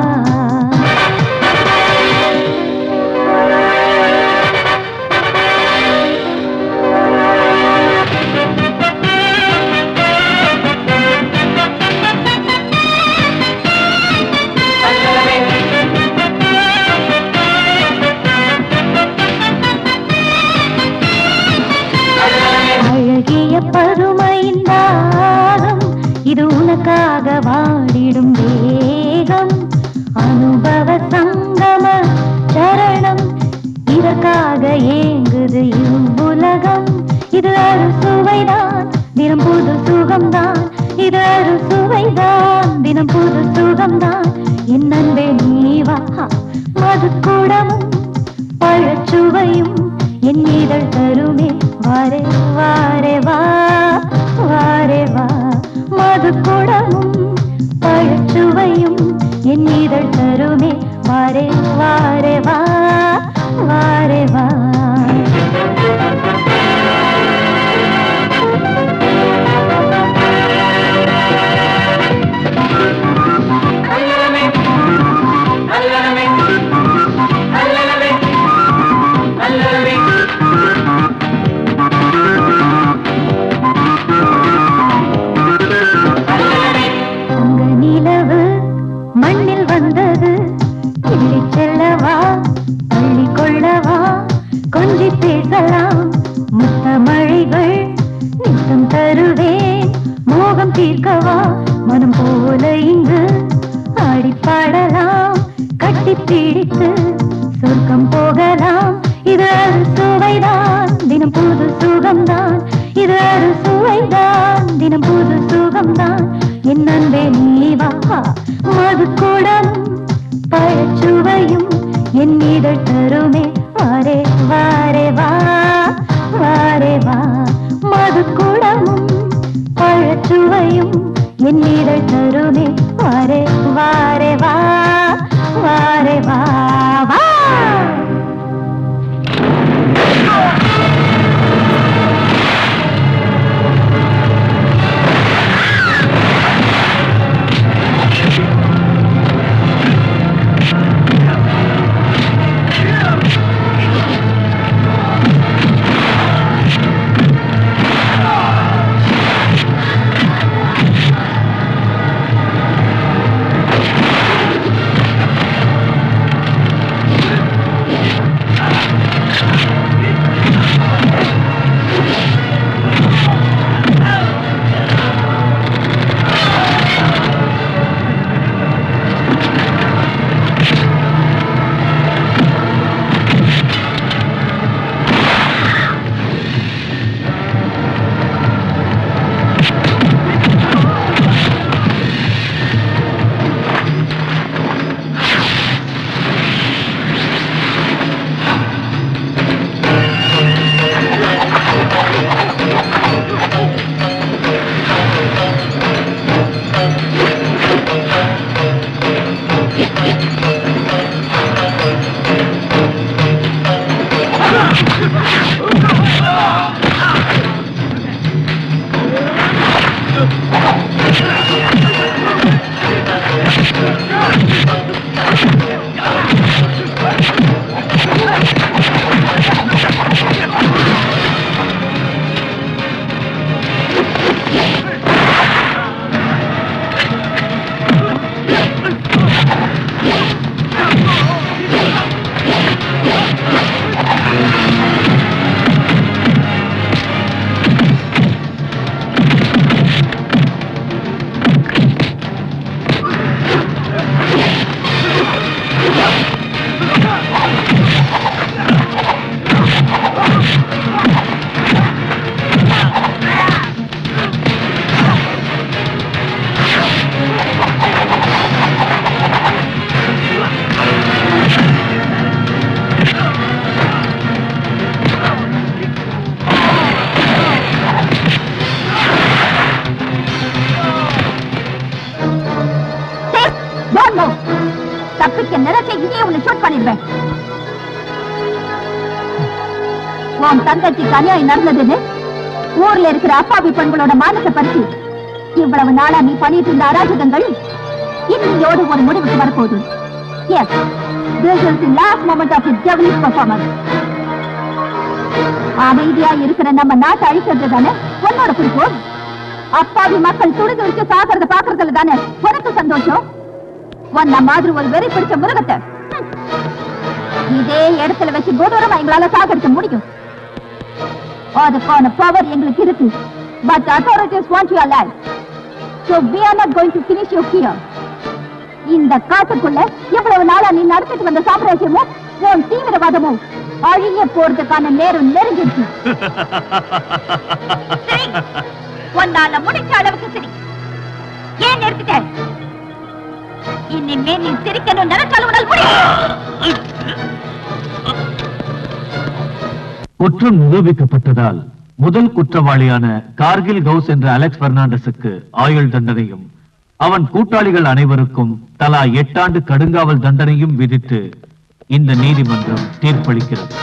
அழகிய பருமையின் தாகம் இது உனக்காக வாடிடும் வேகம். அனுபவ சங்கம சரணம் இதற்காக ஏங்குது இவ்வுலகம். இது அறுசுவைதான் தினம் புது சுகம்தான். இது அறுசுவைதான் தினம் புது சுகம்தான். என் அன்பே நீ வா. மதுக்குடமும் மது கூடமும் பழச்சுவையும் என் இதழ் தருமே வாரே வாரே வா வாரே வா மண்ணில் வந்தது கிள்ளி செல்லவா அள்ளி கொள்ளவா கொஞ்சி பேசலாம் முத்தமழைகள் நித்தம் தருவேன் மோகம் தீர்க்கவா மனம் போல இங்கு ஆடி பாடலாம் கட்டி பிடித்து சொர்க்கம் போகலாம் இது சுவைதான் தினம் புது சுகம்தான் இது சுவைதான் தினம் புது சுகம்தான் என் அன்பே நீ வா மது கூடம் பழச்சுவையும் என் இதழ் தருமே வாரே வாரே வா வாரே வா மது கூடமும் பழச்சுவையும் என் இதழ் தருமே வாரே வாரே வா வாரே வா வா உன் தங்கச்சிக்கு அநியாயம் நடந்ததுன்னு ஊர்ல இருக்கிற அப்பாவி பெண்களோட மானத்தை பறிச்சு இவ்வளவு நாளா நீ பண்ணிட்டு இருந்த அராஜகங்கள் இன்னையோடு ஒரு முடிவுக்கு வரப்போகுது. Yes, this is the last moment of his devilish performance. அமைதியா இருக்கிற நம்ம நாட்டை அழிக்கிறது தானே உன்னோட குறிக்கோள். அப்பாவி மக்கள் துடிதுடிச்சு சாகிறத பாக்குறதுல தானே உனக்கு சந்தோஷம். உன்ன மாதிரி ஒரு வெறி பிடிச்ச மிருகத்தை இதே இடத்துல வச்சு கொடூரமா எங்களால சாகடிக்க முடியும். அதுக்கான பவர் எங்களுக்கு இருக்கு. But the authorities want you alive. So we are not going to finish you here. இந்த காட்டுக்குள்ள எவ்வளவு நாளா நீ நடத்திட்டு வந்த சாம்ராஜ்யமும் உன் தீவிரவாதமும் அழிய போறதுக்கான நேரம் நெருங்கிடுச்சு. சரி, உன்னால முடிச்ச அளவுக்கு சரி. ஏன் நிறுத்திட்ட? இனிமே நீ சிரிக்கணும் நினைச்சாலும் உன்னால் முடியும். குற்றம் நிரூபிக்கப்பட்டதால் முதல் குற்றவாளியான கார்கில் கவுஸ் என்ற அலெக்ஸ் பெர்னாண்டஸுக்கு ஆயுள் தண்டனையும் அவன் கூட்டாளிகள் அனைவருக்கும் தலா 8 ஆண்டு கடுங்காவல் தண்டனையும் விதித்து இந்த நீதிமன்றம் தீர்ப்பளிக்கிறது.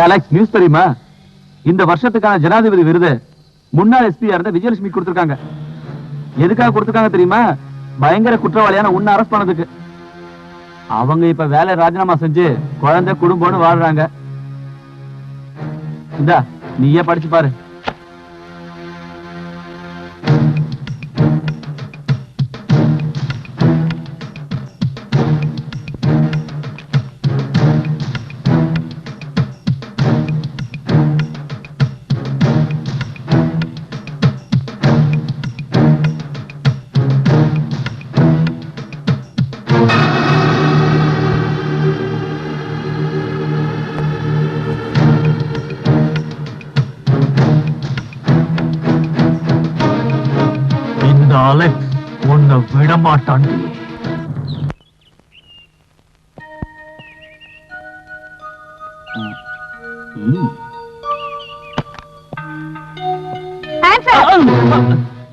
அலெக்ஸ் நியூஸ் தெரியுமா? இந்த வருஷத்துக்கான ஜனாதிபதி விருது முன்னாள் எஸ்பியா இருந்த விஜயலட்சுமி கொடுத்திருக்காங்க. எதுக்காக கொடுத்திருக்காங்க தெரியுமா? பயங்கர குற்றவாளியான உன்னை அரெஸ்ட் பண்ணதுக்கு. அவங்க இப்ப வேலை ராஜினாமா செஞ்சு குழந்தை குடும்பம்னு வாழ்றாங்க. இந்தா நீயே படிச்சு பாரு. அலெக்ஸ் உன்னை விடமாட்டாண்டி.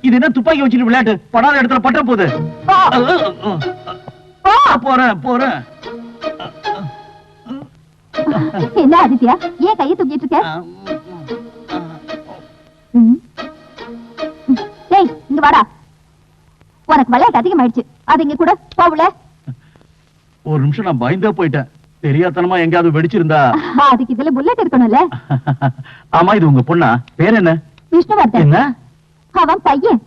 இது என்ன துப்பாக்கி வச்சுட்டு விளையாட்டு? படாத இடத்துல பட்ட போகுது. போறேன். என்ன ஆதித்யா, ஏன் கையை தூக்கிட்டு இருக்க? ஏய், இங்க வாடா. உனக்கு விளையாட்டு அதிகமாயிடுச்சு. அது இங்க கூட போகல. ஒரு நிமிஷம் நான் பயந்தே போயிட்டேன். தெரியாதனமா எங்கயாவது வெடிச்சிருந்தா? அதுக்கு இதுல புல்லட் இருக்கணும்ல. ஆமா, இது உங்க பொண்ணா? பேர் என்ன? விஷ்ணுவர்தன். என்ன? அவன் பையன்.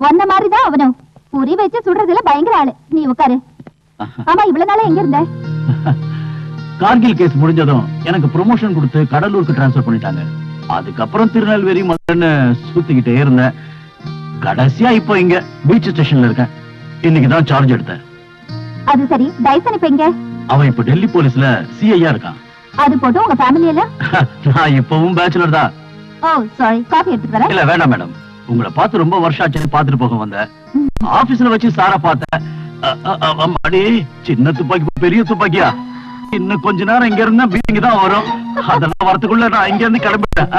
ஒன்ன மாதிரிதான் அவனும். புரி வச்சு சுடுறதுல பயங்கர ஆளு. நீ உட்காரு. ஆமா, இவ்வளவு நாளா எங்க இருந்த? கார்கில் கேஸ் முடிஞ்சதும் எனக்கு ப்ரொமோஷன் கொடுத்து கடலூருக்கு டிரான்ஸ்பர் பண்ணிட்டாங்க. அதுக்கப்புறம் திருநெல்வேலி மதுரைன்னு சுத்திக்கிட்டே இருந்தேன். கடைசியா இப்போ இங்க பீச் ஸ்டேஷன்ல இருக்கேன். இன்னைக்குதான் சார்ஜ் எடுத்தேன். அது சரி, டைசன் இப்ப எங்க? அவன் இப்ப டெல்லி போலீஸ்ல சிஐயா இருக்கான். அது போட்டு உங்க ஃபேமிலியில? நான் இப்பவும் பேச்சுலர் தான். ஓ சாரி, காஃபி எடுத்துட்டு வரேன். இல்ல வேண்டாம் மேடம், உங்களை பார்த்து ரொம்ப வருஷம் ஆச்சுன்னு பாத்துட்டு போக வந்தேன். ஆபீஸ்ல வச்சு சாரா பார்த்தேன். அம்மாடி, சின்ன துப்பாக்கி பெரிய துப்பாக்கியா? இன்னும் கொஞ்ச நேரம் இங்க இருந்தா பீச்சிங் தான் வரும். அதெல்லாம் வரத்துக்குள்ள நான் இங்க இருந்து கிளம்பிட்டேன்.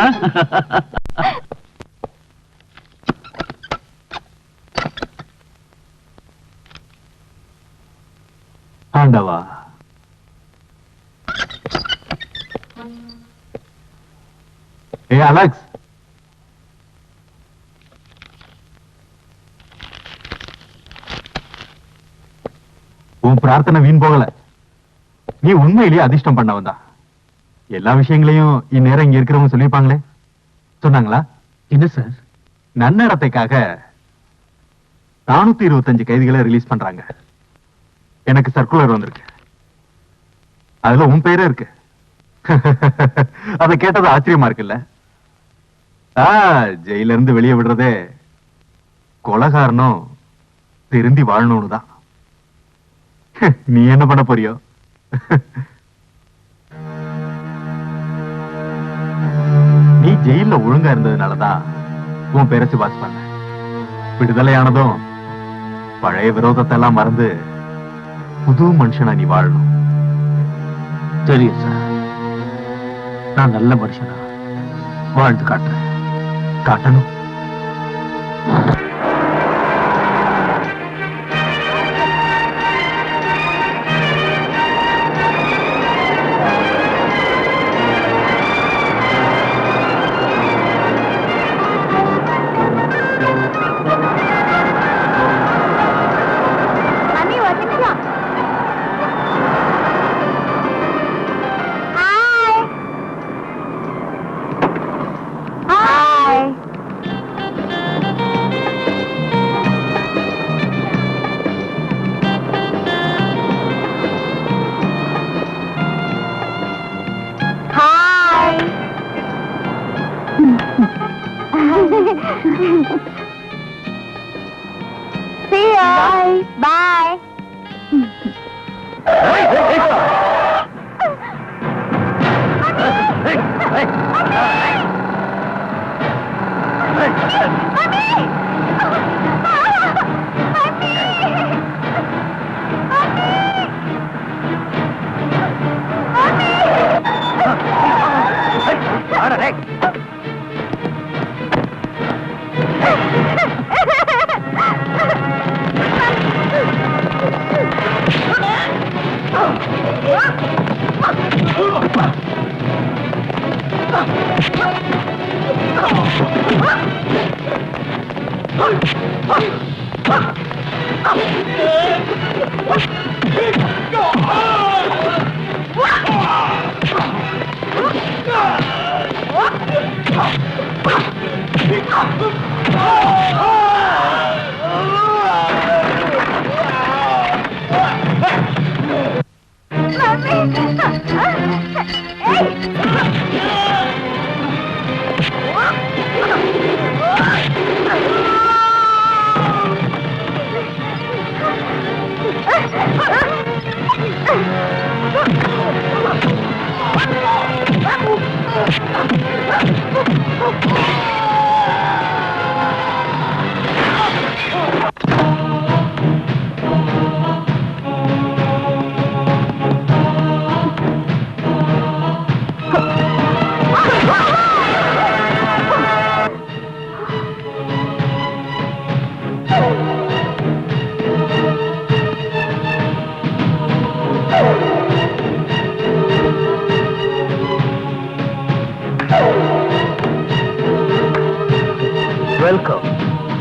ஆண்டவா, ஏ அலெக்ஸ், உன் பிரார்த்தனை வீண் போகல. நீ உண்மையிலேயே அதிர்ஷ்டம் பண்ணவன் தான். எல்லா விஷயங்களையும் இந்நேரம் இங்க இருக்கிறவங்க சொல்லிருப்பாங்களே. சொன்னாங்களா? என்ன சார்? நன்னடத்தைக்காக 425 கைதிகளை ரிலீஸ் பண்றாங்க. எனக்கு சர்க்குலர் வந்திருக்கு. அதுல உன் பேரே இருக்கு. அதை கேட்டது ஆச்சரியமா இருக்குல்ல? ஜெயில இருந்து வெளியே விடுறதே கொலைகாரனும் திருந்தி வாழணும்னு தான். நீ என்ன பண்ண போறியோ? நீ ஜெயில ஒழுங்கா இருந்ததுனாலதான் உன் பேரை சிபாரிசு பண்ண. விடுதலையானதும் பழைய விரோதத்தை எல்லாம் மறந்து புது மனுஷனா நீ வாழணும். தெரியும் சார், நான் நல்ல மனுஷனா வாழ்ந்து காட்டுறேன். காட்டணும். See you. Bye.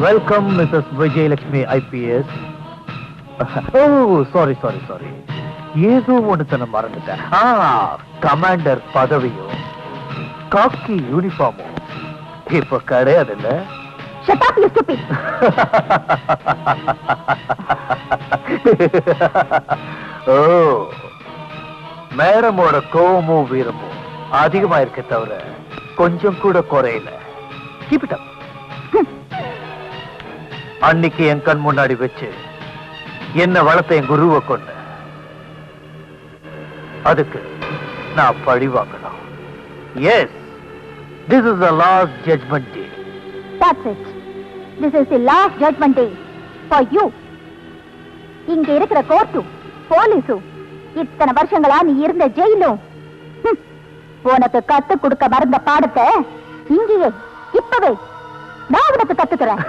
Welcome, Mrs. Vijayalakshmi IPS. Oh, sorry. ஏதோ ஒன்று மறந்துட்டேன். கமாண்டர் பதவியும் காக்கி யூனிஃபார்மும் இப்ப கிடையாது இல்ல? Shut up, you stupid. ஓ, மேடமோட கோவமும் வீரமும் அதிகமா இருக்க தவிர கொஞ்சம் கூட குறையில. Keep it up. அன்னைக்கு என் கண் முன்னாடி வச்சு என்ன வளர்த்த என் குருவை கொண்ட, அதுக்கு நான் பழி வாங்கணும். Yes, this is the last judgement day. That's it. This is the last judgment day for you. இங்க இருக்கிற கோர்ட்டும் போலீஸும் இத்தனை வருஷங்களா நீ இருந்த ஜெயிலும் உனக்கு கத்து கொடுக்க மறந்த பாடத்தை இங்கேயே இப்பவே நான் உனக்கு கத்துக்கிறேன்.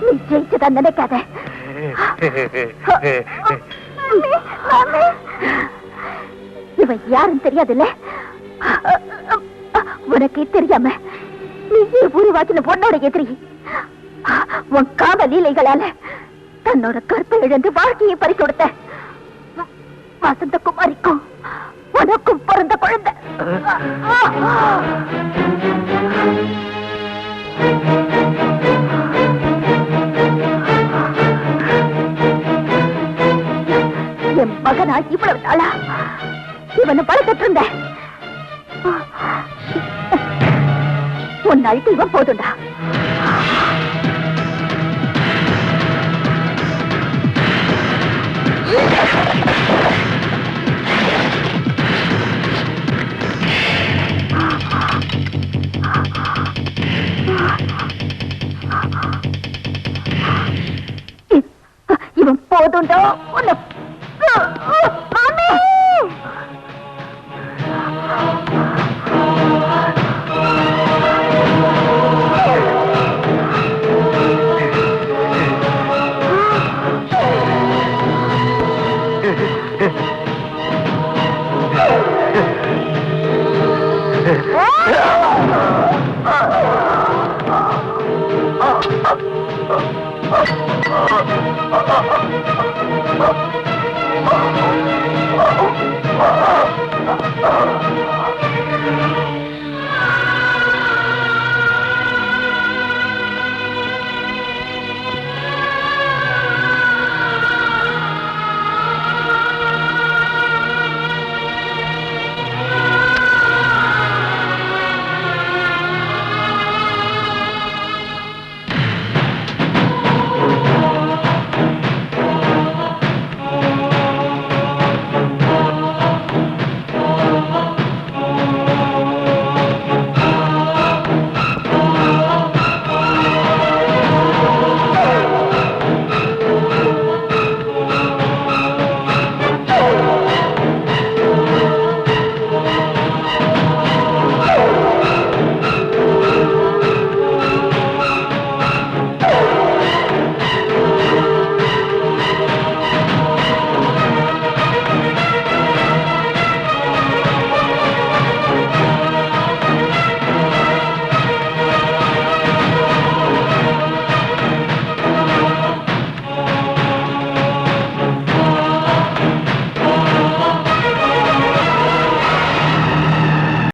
நீ ஜெயிச்சதான் நினைக்காத. இவன் யாருன்னு தெரியாதுல்ல? உனக்கே தெரியாம நீ உருவாக்கின பொண்ணோட எதிரி. உன் காம லீலைகளால தன்னோட கற்பை இழந்து வாழ்க்கையை பறி கொடுத்த வசந்தகுமாரிக்கும் உனக்கும் பிறந்த குழந்தை. என் மகனா இவ்வளவு நாளா இவனை வளர்த்துட்டு இருந்த உன் அழுக்கு இவன் போதுண்டா. இவன் போதுண்டா உன்னை. மாமி